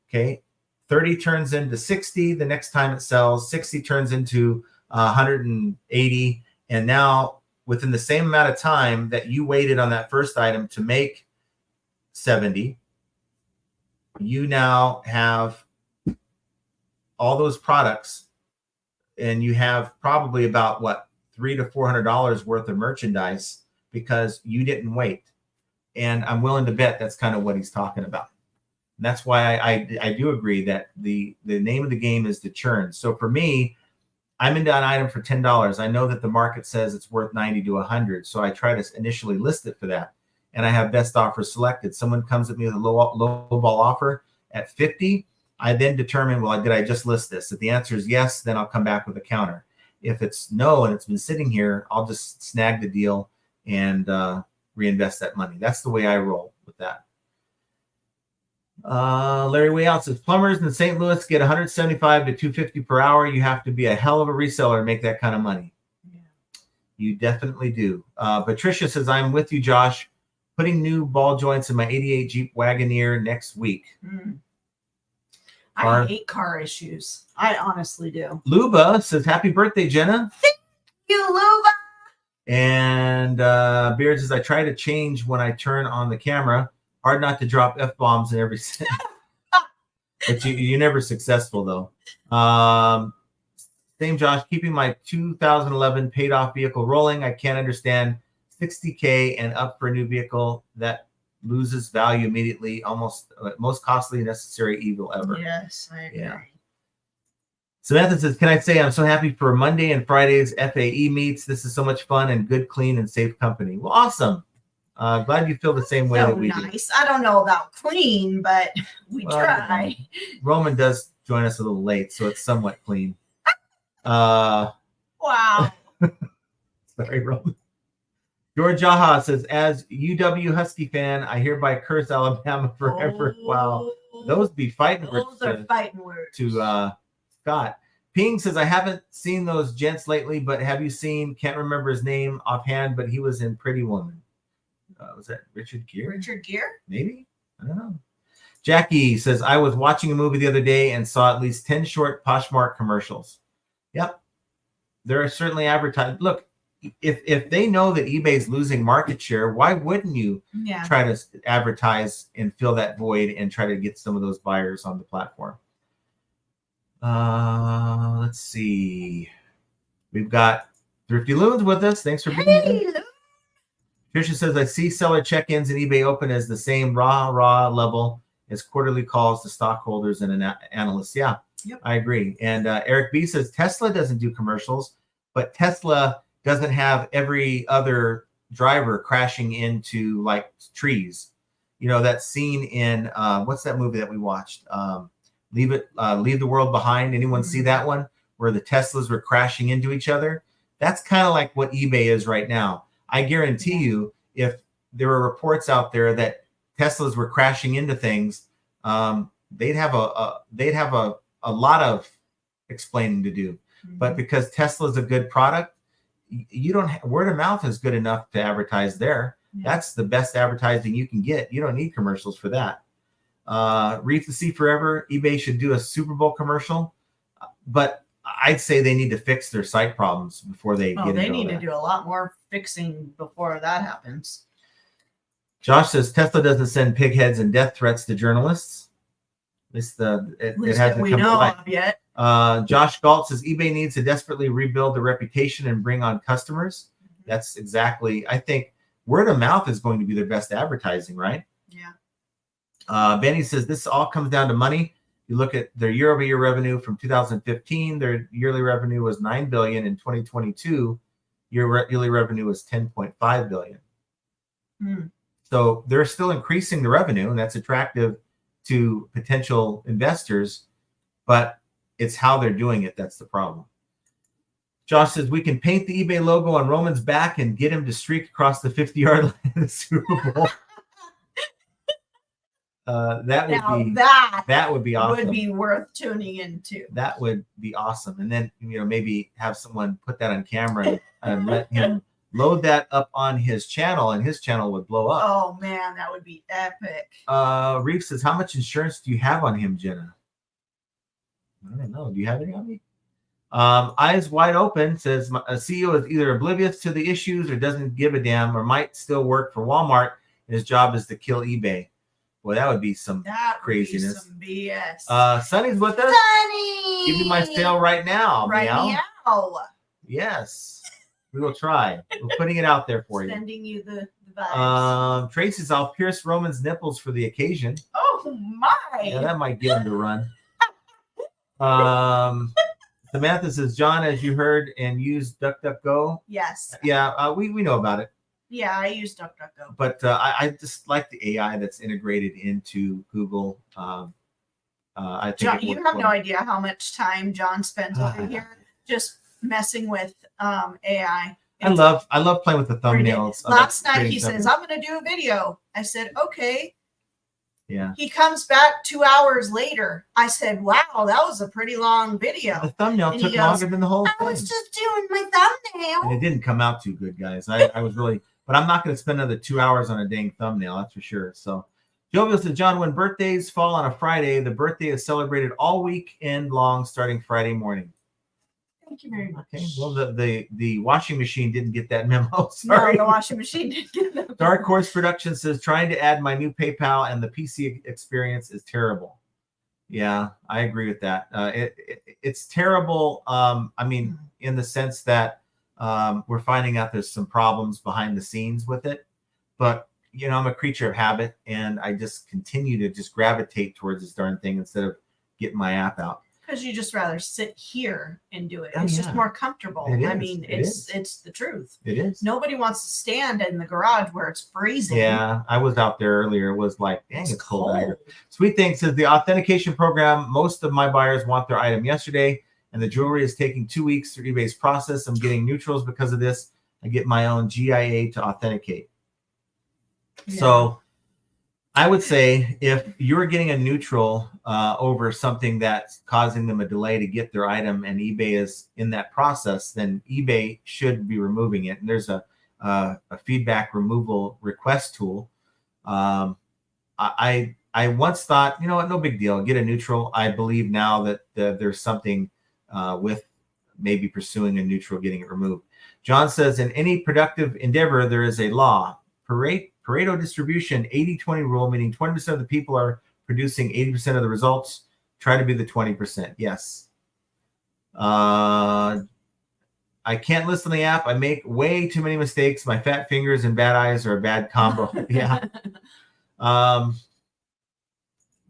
Okay. 30 turns into 60. The next time it sells, 60 turns into 180. And now within the same amount of time that you waited on that first item to make 70, you now have all those products, and you have probably about $300 to $400 worth of merchandise because you didn't wait. And I'm willing to bet that's kind of what he's talking about. And that's why I do agree that the name of the game is to churn. So for me, I'm into an item for $10. I know that the market says it's worth 90 to 100. So I try to initially list it for that. And I have best offer selected. Someone comes at me with a low ball offer at 50. I then determine, well, did I just list this? If the answer is yes, then I'll come back with a counter. If it's no and it's been sitting here, I'll just snag the deal and reinvest that money. That's the way I roll with that. Larry Way Out says, plumbers in St. Louis get 175 to 250 per hour. You have to be a hell of a reseller to make that kind of money. Yeah. You definitely do. Patricia says, I'm with you, Josh. Putting new ball joints in my 88 Jeep Wagoneer next week. I hate car issues. I honestly do. Luba says, happy birthday, Jenna. Thank you, Luba. And Beard says, I try to change when I turn on the camera. Hard not to drop F-bombs in every sentence. But you're never successful, though. Same Josh, keeping my 2011 paid off vehicle rolling. I can't understand $60K and up for a new vehicle that loses value immediately. Almost most costly necessary evil ever. Yes, I agree. Yeah. Samantha says, can I say I'm so happy for Monday and Friday's FAE meets. This is so much fun and good, clean, and safe company. Well, awesome. Glad you feel the same way that we do. Nice. I don't know about clean, but we try. Roman does join us a little late, so it's somewhat clean. Wow. Sorry, Roman. George Jaha says, as UW Husky fan, I hereby curse Alabama forever. Wow. Those be fighting words. Those are fighting words. To Scott. Ping says, I haven't seen those gents lately, but have you seen, can't remember his name offhand, but he was in Pretty Woman. Was that Richard Gere? Richard Gere? Maybe. I don't know. Jackie says, I was watching a movie the other day and saw at least 10 short Poshmark commercials. Yep. There are certainly advertised. Look, if they know that eBay's losing market share, why wouldn't you try to advertise and fill that void and try to get some of those buyers on the platform? Let's see. We've got Thrifty Loons with us. Thanks for being here. Tricia says, I see seller check-ins in eBay open as the same raw level as quarterly calls to stockholders and analysts. Yeah, yep. I agree. And Eric B says, Tesla doesn't do commercials, but Tesla doesn't have every other driver crashing into like trees. You know, that scene in, what's that movie that we watched? Leave the World Behind. Anyone see that one? Where the Teslas were crashing into each other? That's kind of like what eBay is right now. I guarantee you, if there were reports out there that Teslas were crashing into things, they'd have a lot of explaining to do. But because Tesla's a good product, you don't word of mouth is good enough to advertise there. That's the best advertising you can get. You don't need commercials for that. Reef the Sea Forever, eBay should do a Super Bowl commercial, but I'd say they need to fix their site problems before they get into they need that. to do a lot more fixing before that happens. Josh says Tesla doesn't send pig heads and death threats to journalists. At least it hasn't we come to know light of yet. Josh Galt says eBay needs to desperately rebuild the reputation and bring on customers. That's exactly, I think word of mouth is going to be their best advertising, right? Yeah. Benny says this all comes down to money. You look at their year-over-year revenue from 2015, their yearly revenue was $9 billion. In 2022, yearly revenue was $10.5 billion. So they're still increasing the revenue, and that's attractive to potential investors, but it's how they're doing it that's the problem. Josh says we can paint the eBay logo on Roman's back and get him to streak across the 50-yard line in the Super Bowl. That would be awesome. Would be worth tuning into. That would be awesome. And then, you know, maybe have someone put that on camera and let him load that up on his channel, and his channel would blow up. Oh man, that would be epic. Reef says, how much insurance do you have on him, Jenna? I don't know. Do you have any on me? Eyes Wide Open says a CEO is either oblivious to the issues or doesn't give a damn, or might still work for Walmart, and his job is to kill eBay. Well, that would be some craziness. Some BS. Sonny's with us. Sonny! Give me my sale right now. Right now. Yes. We will try. We're putting it out there for you. Sending you the vibes. Tracy's, I'll pierce Roman's nipples for the occasion. Oh my. Yeah, that might get him to run. Samantha says, John, as you heard and used DuckDuckGo. Yes. Yeah, we know about it. Yeah, I use DuckDuckGo. But I just like the AI that's integrated into Google. I think John, you have no idea how much time John spends over here just messing with AI. I love playing with the thumbnails. Last night he says, I'm going to do a video. I said, okay. Yeah. He comes back 2 hours later. I said, wow, that was a pretty long video. The thumbnail took longer than the whole thing. I was just doing my thumbnail. And it didn't come out too good, guys. I was really, but I'm not going to spend another 2 hours on a dang thumbnail. That's for sure. So Jovial said, John, when birthdays fall on a Friday, the birthday is celebrated all weekend long, starting Friday morning. Thank you very much. Okay. Well, the washing machine didn't get that memo. Sorry. No, the washing machine didn't get that. Dark Horse Production says, trying to add my new PayPal and the PC experience is terrible. Yeah, I agree with that. It's terrible. I mean, in the sense that we're finding out there's some problems behind the scenes with it. But, you know, I'm a creature of habit, and I just continue to just gravitate towards this darn thing instead of getting my app out. Because you just rather sit here and do it. It's just more comfortable. It is. I mean, it's the truth. It is. Nobody wants to stand in the garage where it's freezing. Yeah, I was out there earlier. It was like, dang, it's cold out here. Sweet Thing says, the authentication program, most of my buyers want their item yesterday, and the jewelry is taking 2 weeks through eBay's process. I'm getting neutrals because of this. I get my own GIA to authenticate. Yeah. So I would say if you're getting a neutral over something that's causing them a delay to get their item, and eBay is in that process, then eBay should be removing it. And there's a a feedback removal request tool. I once thought, you know what, no big deal, get a neutral. I believe now that there's something with maybe pursuing a neutral, getting it removed. John says, in any productive endeavor, there is a law. Pareto distribution, 80-20 rule, meaning 20% of the people are producing 80% of the results. Try to be the 20%. Yes. I can't listen to the app. I make way too many mistakes. My fat fingers and bad eyes are a bad combo. Yeah.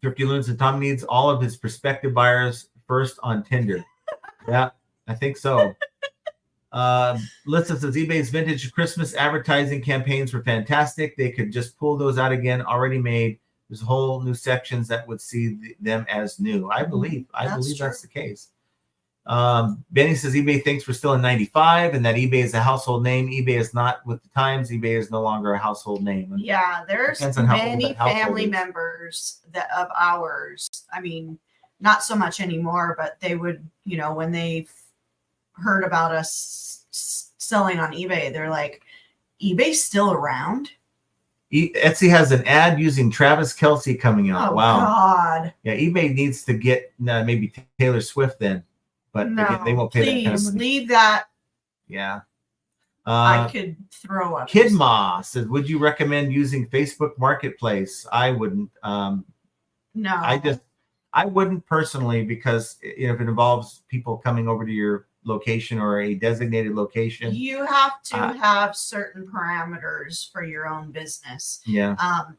Thrifty Loons and Tom needs all of his prospective buyers first on Tinder. Yeah, I think so. Listen, says eBay's vintage Christmas advertising campaigns were fantastic. They could just pull those out again, already made. There's whole new sections that would see them as new. I believe that's the case. Benny says eBay thinks we're still in 95 and that eBay is a household name. eBay is not with the times. eBay is no longer a household name. Yeah, there's many family members of ours. I mean, not so much anymore, but they would, when they heard about us selling on eBay, they're like, eBay's still around? Etsy has an ad using Travis Kelce coming out. Oh, wow. God. Yeah, eBay needs to get maybe Taylor Swift then. But no, again, they won't pay please that kind of money. Leave that. Yeah. I could throw up. Kid Ma says, would you recommend using Facebook Marketplace? I wouldn't. No. I wouldn't personally, because if it involves people coming over to your location or a designated location, you have to have certain parameters for your own business. Yeah.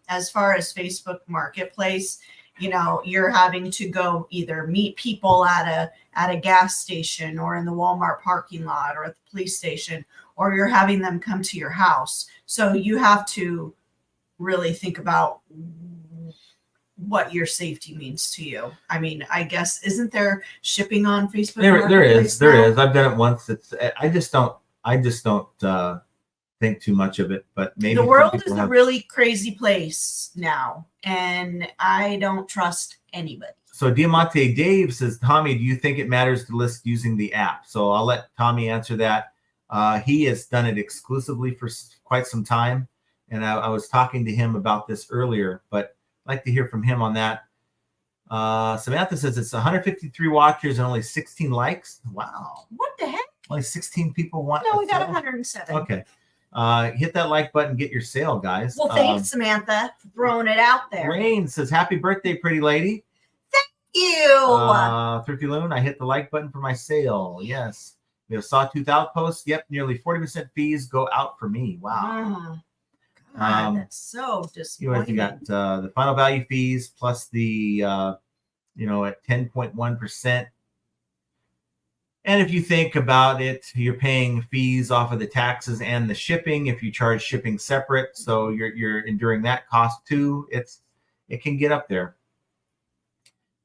As far as Facebook Marketplace, you're having to go either meet people at a gas station or in the Walmart parking lot or at the police station, or you're having them come to your house. So you have to really think about what your safety means to you. I mean, I guess, isn't there shipping on Facebook? There is. I've done it once. I just don't think too much of it, but maybe the world is a really crazy place now, and I don't trust anybody. So Diamante Dave says, Tommy, do you think it matters to list using the app? So I'll let Tommy answer that. He has done it exclusively for quite some time, and I was talking to him about this earlier, but I'd like to hear from him on that. Samantha says it's 153 watchers and only 16 likes. Wow. What the heck? Only 16 people want. No, we got 107. Okay. Hit that like button, get your sale, guys. Well, thanks, Samantha, for throwing it out there. Rain says, happy birthday, pretty lady. Thank you. Thrifty Loon, I hit the like button for my sale. Yes. We have Sawtooth Outpost. Yep, nearly 40% fees go out for me. Wow. God, that's so disappointing. You got the final value fees plus the, at 10.1%. And if you think about it, you're paying fees off of the taxes and the shipping. If you charge shipping separate, so you're enduring that cost too. It can get up there.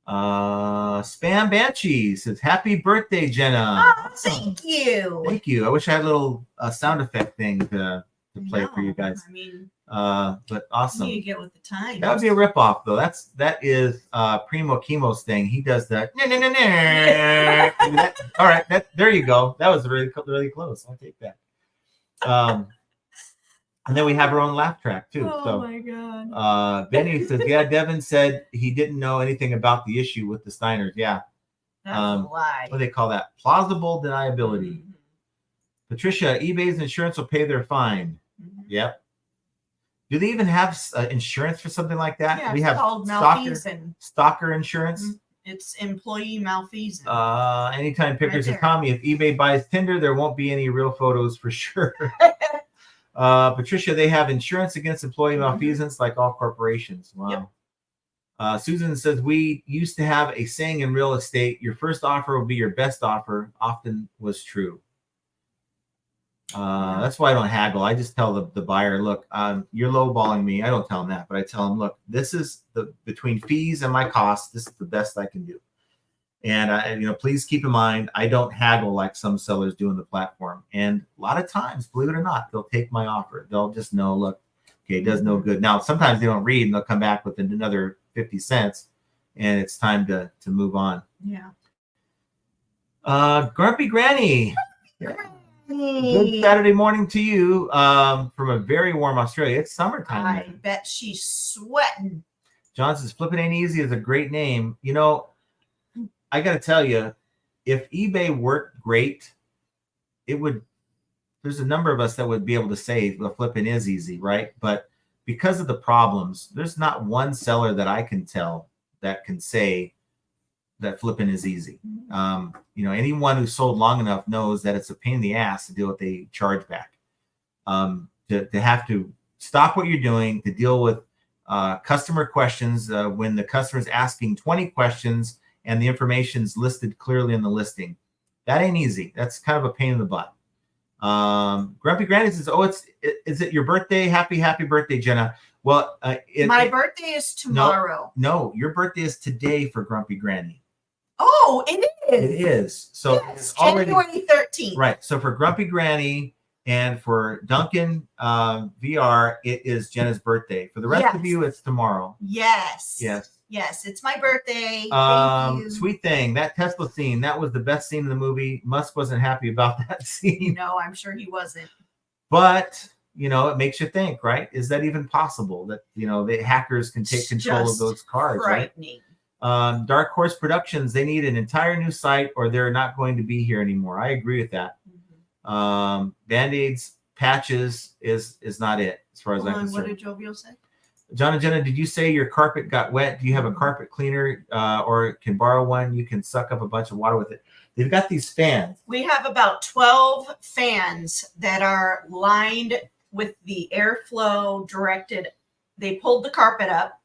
Spam Banshee says, happy birthday, Jenna. Oh, thank you. Thank you. I wish I had a little sound effect thing to play for you guys. I mean, but awesome. You get with the time. That would be a ripoff, though. That is Primo Chemo's thing. He does that. All right, there you go. That was really close. I'll take that. And then we have our own laugh track too. Oh my God. Benny says, yeah, Devin said he didn't know anything about the issue with the Steiners. Yeah. That's a lie. What do they call that? Plausible deniability. Mm-hmm. Patricia, eBay's insurance will pay their fine. Mm-hmm. Yep. Do they even have insurance for something like that? Yeah, we have called malfeasance. Stalker insurance. Mm-hmm. It's employee malfeasance. Anytime Pickers and Tommy, if eBay buys Tinder, there won't be any real photos for sure. Patricia, they have insurance against employee malfeasance like all corporations. Wow. Yep. Susan says, we used to have a saying in real estate, your first offer will be your best offer, often was true. That's why I don't haggle. I just tell the buyer, look, you're lowballing me. I don't tell them that, but I tell them, look, this is between fees and my costs, this is the best I can do. And please keep in mind, I don't haggle like some sellers do on the platform. And a lot of times, believe it or not, they'll take my offer. They'll just know, look, okay, it does no good. Now, sometimes they don't read and they'll come back with another 50 cents and it's time to move on. Yeah. Grumpy Granny. Good Saturday morning to you from a very warm Australia. It's summertime. I bet she's sweating. John says, Flippin' Ain't Easy is a great name. You know, I got to tell you, if eBay worked great, it would, there's a number of us that would be able to say, well, flipping is easy, right? But because of the problems, there's not one seller that I can tell that can say that flipping is easy. You know, anyone who's sold long enough knows that it's a pain in the ass to deal with a chargeback. To have to stop what you're doing, to deal with customer questions when the customer is asking 20 questions and the information's listed clearly in the listing. That ain't easy. That's kind of a pain in the butt. Grumpy Granny says, oh, is it your birthday? Happy birthday, Jenna. Well, my birthday is tomorrow. No, your birthday is today for Grumpy Granny. Oh, it is. It is. So yes, it's already January 13th. Right. So for Grumpy Granny and for Duncan VR, it is Jenna's birthday. For the rest of you, it's tomorrow. Yes. Yes. Yes, it's my birthday. Thank you. Sweet thing. That Tesla scene, that was the best scene in the movie. Musk wasn't happy about that scene. No, I'm sure he wasn't. But, you know, it makes you think, right? Is that even possible that, you know, the hackers can take control of those cars, right? Dark Horse Productions, they need an entire new site or they're not going to be here anymore. I agree with that. Band-Aids, patches is not it as far as I'm concerned. What did Jovial say? John and Jenna, did you say your carpet got wet? Do you have a carpet cleaner or can borrow one? You can suck up a bunch of water with it. They've got these fans. We have about 12 fans that are lined with the airflow directed. They pulled the carpet up.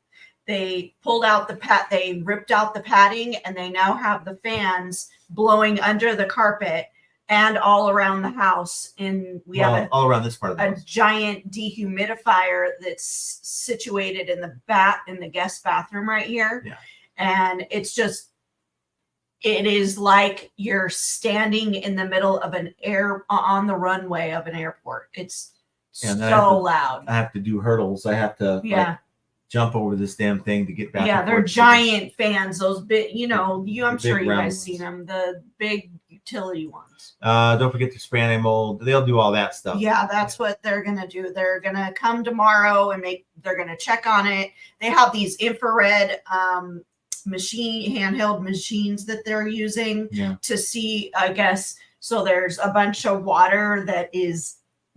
They pulled out they ripped out the padding, and they now have the fans blowing under the carpet and all around the house. And we have all around this part of the house. Giant dehumidifier that's situated in the guest bathroom right here. Yeah. And it's just, it is like you're standing in the middle of on the runway of an airport. It's so loud. I have to do hurdles. I have to jump over this damn thing to get back. Yeah, they're giant fans. Those big, I'm sure you guys seen them. The big utility ones. Don't forget to spray anti-mold. They'll do all that stuff. Yeah, that's what they're gonna do. They're gonna come tomorrow and they're gonna check on it. They have these infrared handheld machines that they're using to see, I guess. So there's a bunch of water that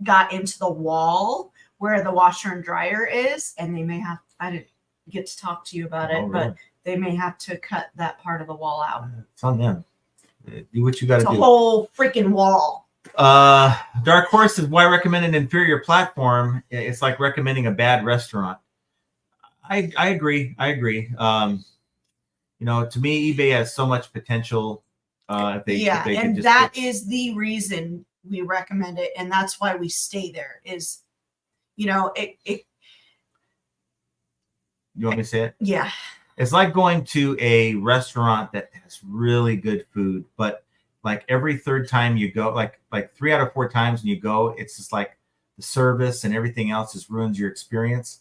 got into the wall where the washer and dryer is, and they may have, I didn't get to talk to you about it, but they may have to cut that part of the wall out. It's on them. Do what you got to do. It's a whole freaking wall. Dark Horse is why recommend an inferior platform. It's like recommending a bad restaurant. I agree. To me, eBay has so much potential. If they that is the reason we recommend it, and that's why we stay there. Is you want me to say it? Yeah. It's like going to a restaurant that has really good food, but like every third time you go, like 3 out of 4 times when you go, it's just like the service and everything else just ruins your experience.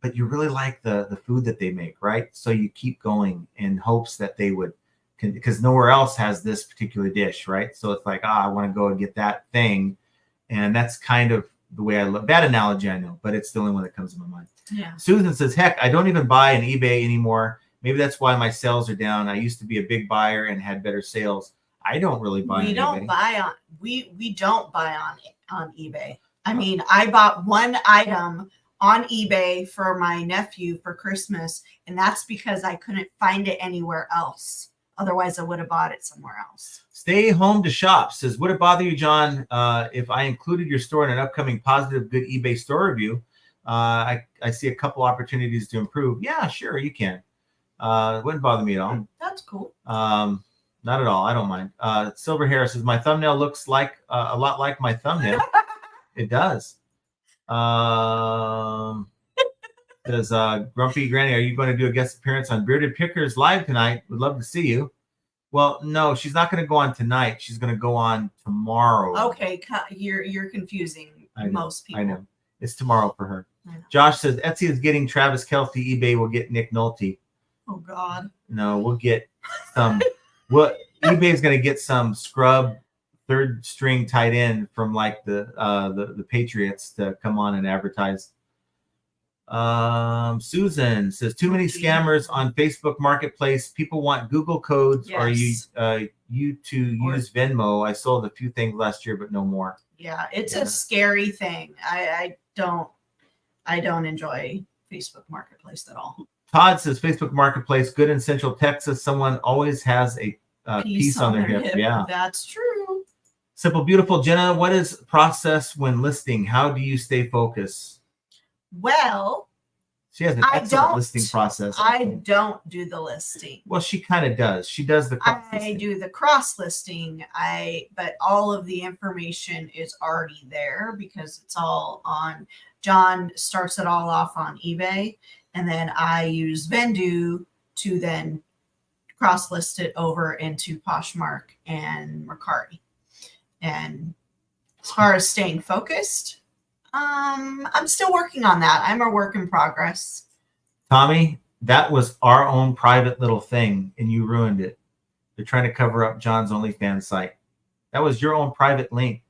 But you really like the food that they make, right? So you keep going in hopes that they would, because nowhere else has this particular dish, right? So it's like, I want to go and get that thing. And that's kind of the way I look. Bad analogy, I know, but it's the only one that comes to my mind. Yeah. Susan says, heck, I don't even buy an eBay anymore. Maybe that's why my sales are down. I used to be a big buyer and had better sales. I don't really buy. We don't buy on eBay. I mean, I bought one item on eBay for my nephew for Christmas, and that's because I couldn't find it anywhere else. Otherwise, I would have bought it somewhere else. Stay home to shop says, would it bother you, John, if I included your store in an upcoming positive good eBay store review? I see a couple opportunities to improve. Yeah, sure, you can. It wouldn't bother me at all. That's cool. Not at all. I don't mind. Silver Hair says, my thumbnail looks like a lot like my thumbnail. It does. Says Grumpy Granny, are you going to do a guest appearance on Bearded Pickers Live tonight? Would love to see you. Well, no, she's not going to go on tonight. She's going to go on tomorrow. Okay, you're confusing most people. I know. It's tomorrow for her. Josh says Etsy is getting Travis Kelce. eBay will get Nick Nolte. Oh God. No, we'll get some. eBay is going to get some scrub third string tight end from like the Patriots to come on and advertise. Susan says too many scammers on Facebook Marketplace. People want Google codes or you to use Venmo. I sold a few things last year, but no more. Yeah, it's a scary thing. I don't enjoy Facebook Marketplace at all. Todd says Facebook Marketplace, good in Central Texas. Someone always has a piece on their hip. Yeah, that's true. Simple, beautiful. Jenna, what is process when listing? How do you stay focused? Well, she has an excellent listing process. I don't do the listing. Well, she kind of does. She does the cross listing. Do the cross listing. But all of the information is already there because it's all on. John starts it all off on eBay, and then I use Voodoo to then cross list it over into Poshmark and Mercari. And as far as staying focused, I'm still working on that. I'm a work in progress. Tommy, that was our own private little thing, and you ruined it. They're trying to cover up John's OnlyFans site. That was your own private link.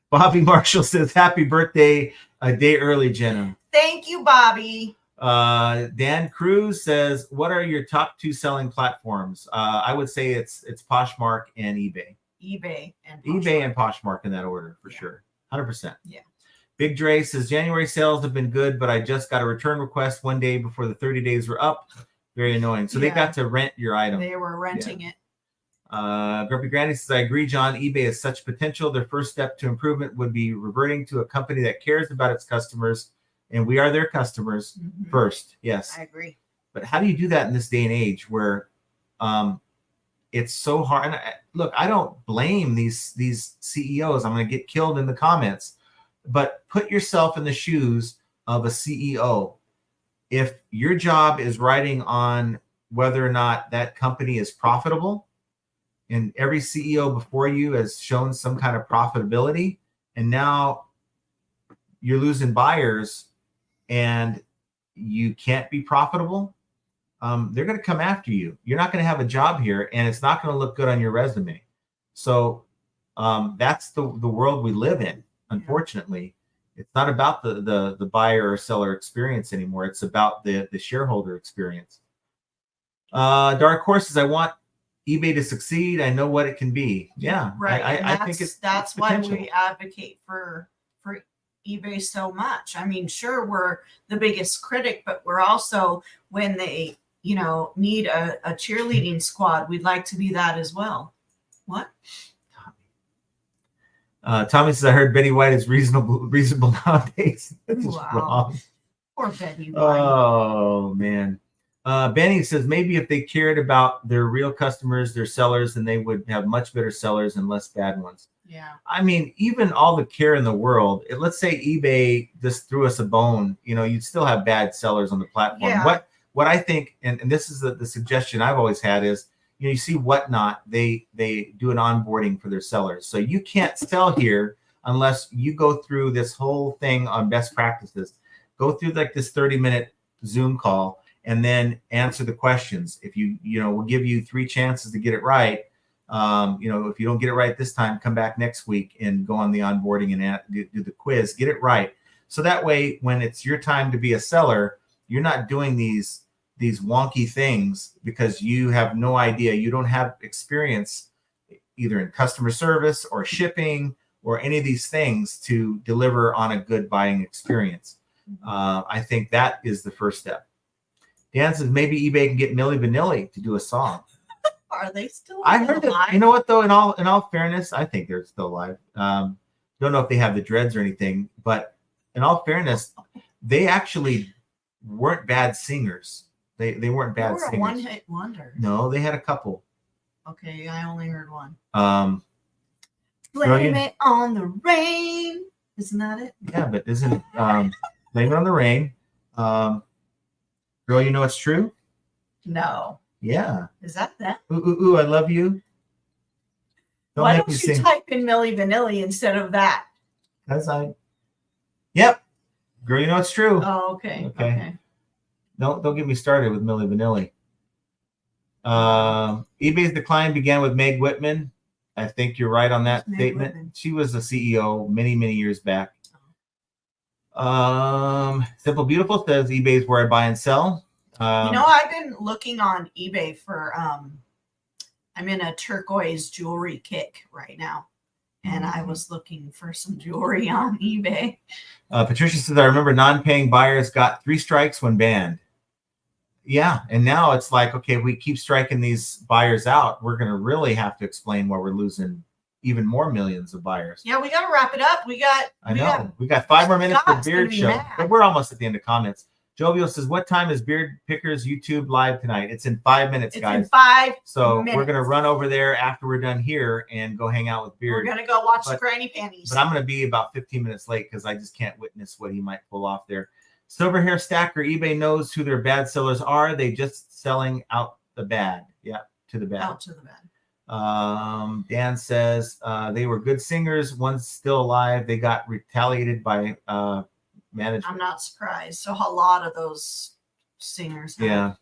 Bobby Marshall says, happy birthday a day early, Jenna. Thank you, Bobby. Dan Cruz says, what are your top 2 selling platforms? I would say it's Poshmark and eBay. eBay and Poshmark in that order for sure. 100%. Yeah. Big Dre says January sales have been good, but I just got a return request one day before the 30 days were up. Very annoying. So they got to rent your item. They were renting it. Grumpy Granny says, I agree, John. eBay has such potential. Their first step to improvement would be reverting to a company that cares about its customers, and we are their customers first. Yes. I agree. But how do you do that in this day and age where it's so hard? And look, I don't blame these CEOs. I'm going to get killed in the comments, but put yourself in the shoes of a CEO. If your job is writing on whether or not that company is profitable, and every CEO before you has shown some kind of profitability, and now you're losing buyers and you can't be profitable, they're going to come after you. You're not going to have a job here, and it's not going to look good on your resume. So that's the world we live in. Unfortunately, it's not about the buyer or seller experience anymore. It's about the shareholder experience. Dark Horses, I want eBay to succeed. I know what it can be. Yeah, right. I think that's why we advocate for eBay so much. I mean, sure, we're the biggest critic, but we're also, when they need a cheerleading squad, we'd like to be that as well. What? Tommy says, I heard Betty White is reasonable nowadays. That's just Wow. wrong. Poor Betty White. Oh man. Benny says maybe if they cared about their real customers, their sellers, then they would have much better sellers and less bad ones. Yeah. I mean, even all the care in the world, let's say eBay just threw us a bone, you'd still have bad sellers on the platform. Yeah. What I think, and this is the suggestion I've always had is, you see Whatnot, they do an onboarding for their sellers. So you can't sell here unless you go through this whole thing on best practices. Go through like this 30-minute Zoom call and then answer the questions. If we'll give you 3 chances to get it right. If you don't get it right this time, come back next week and go on the onboarding and do the quiz, get it right. So that way, when it's your time to be a seller, you're not doing these wonky things because you have no idea. You don't have experience either in customer service or shipping or any of these things to deliver on a good buying experience. I think that is the first step. Dan says maybe eBay can get Milli Vanilli to do a song. Are they still I heard that. alive? You know what though? In all fairness, I think they're still alive. Don't know if they have the dreads or anything, but in all fairness, they actually weren't bad singers. They weren't bad singers. They were a one-hit wonder. No, they had a couple. Okay, I only heard one. Brilliant. Blame it on the rain. Isn't that it? Yeah, but isn't it? Blame It on the Rain. Girl, you know it's true. No. Yeah. Is that them? Ooh, ooh, ooh, I love you. Why make don't me you sing. type in Milli Vanilli instead of that? Yep. Girl, you know it's true. Oh, okay. Okay. Don't get me started with Milli Vanilli. eBay's decline began with Meg Whitman. I think you're right on that Meg statement. Whitman. She was the CEO many, many years back. Simple Beautiful says eBay is where I buy and sell. I've been looking on eBay for I'm in a turquoise jewelry kick right now. And I was looking for some jewelry on eBay. Patricia says, I remember non-paying buyers got 3 strikes when banned. Yeah, and now it's like, okay, if we keep striking these buyers out, we're going to really have to explain why we're losing even more millions of buyers. Yeah, we got to wrap it up. We got 5 more minutes for Scott's Beard gonna be Show. mad. But we're almost at the end of comments. Jovial says, what time is Beard Pickers YouTube live tonight? It's in 5 minutes, guys. in 5 So minutes. we're going to run over there after we're done here and go hang out with Beard. We're going to go watch the granny panties. But I'm going to be about 15 minutes late because I just can't witness what he might pull off there. Silver Hair Stacker, eBay knows who their bad sellers are. They just selling out the bad. Yeah, to the bad. Out to the bad. Dan says they were good singers. One's still alive. They got retaliated by management. I'm not surprised. So a lot of those singers. Yeah.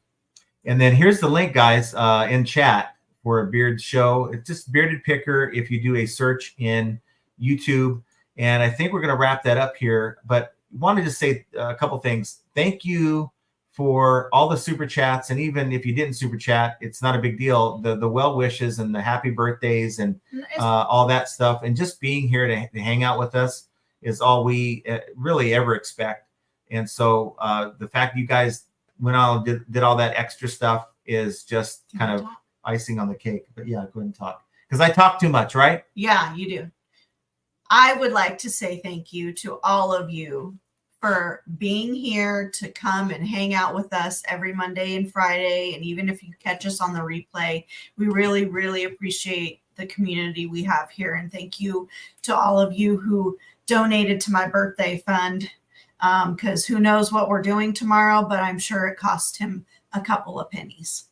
And then here's the link, guys, in chat for a beard show. It's just Bearded Picker if you do a search in YouTube. And I think we're going to wrap that up here. But wanted to say a couple things. Thank you for all the super chats. And even if you didn't super chat, it's not a big deal. The well wishes and the happy birthdays and all that stuff. And just being here to hang out with us is all we really ever expect. And so the fact you guys went on and did all that extra stuff is just kind of icing on the cake. But yeah, go ahead and talk. Because I talk too much, right? Yeah, you do. I would like to say thank you to all of you for being here to come and hang out with us every Monday and Friday. And even if you catch us on the replay, we really, really appreciate the community we have here. And thank you to all of you who donated to my birthday fund. Because who knows what we're doing tomorrow, but I'm sure it cost him a couple of pennies.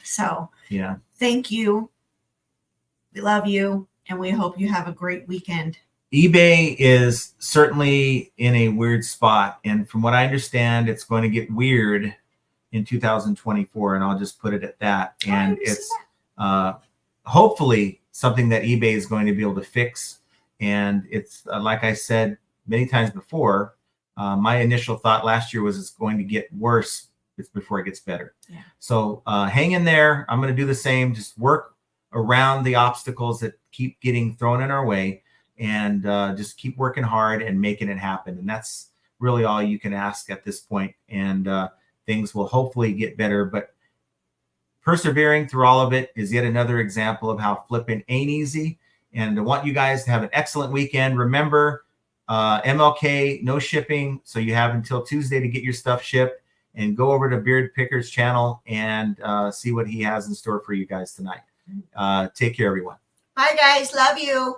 So yeah, thank you. We love you. And we hope you have a great weekend. eBay is certainly in a weird spot. And from what I understand, it's going to get weird in 2024. And I'll just put it at that. And it's hopefully something that eBay is going to be able to fix. And it's like I said many times before, my initial thought last year was it's going to get worse before it gets better. Yeah. So hang in there. I'm going to do the same. Just work around the obstacles that keep getting thrown in our way. And just keep working hard and making it happen. And that's really all you can ask at this point. And things will hopefully get better. But persevering through all of it is yet another example of how flipping ain't easy. And I want you guys to have an excellent weekend. Remember, MLK, no shipping. So you have until Tuesday to get your stuff shipped. And go over to Beard Picker's channel and see what he has in store for you guys tonight. Take care, everyone. Bye, guys. Love you.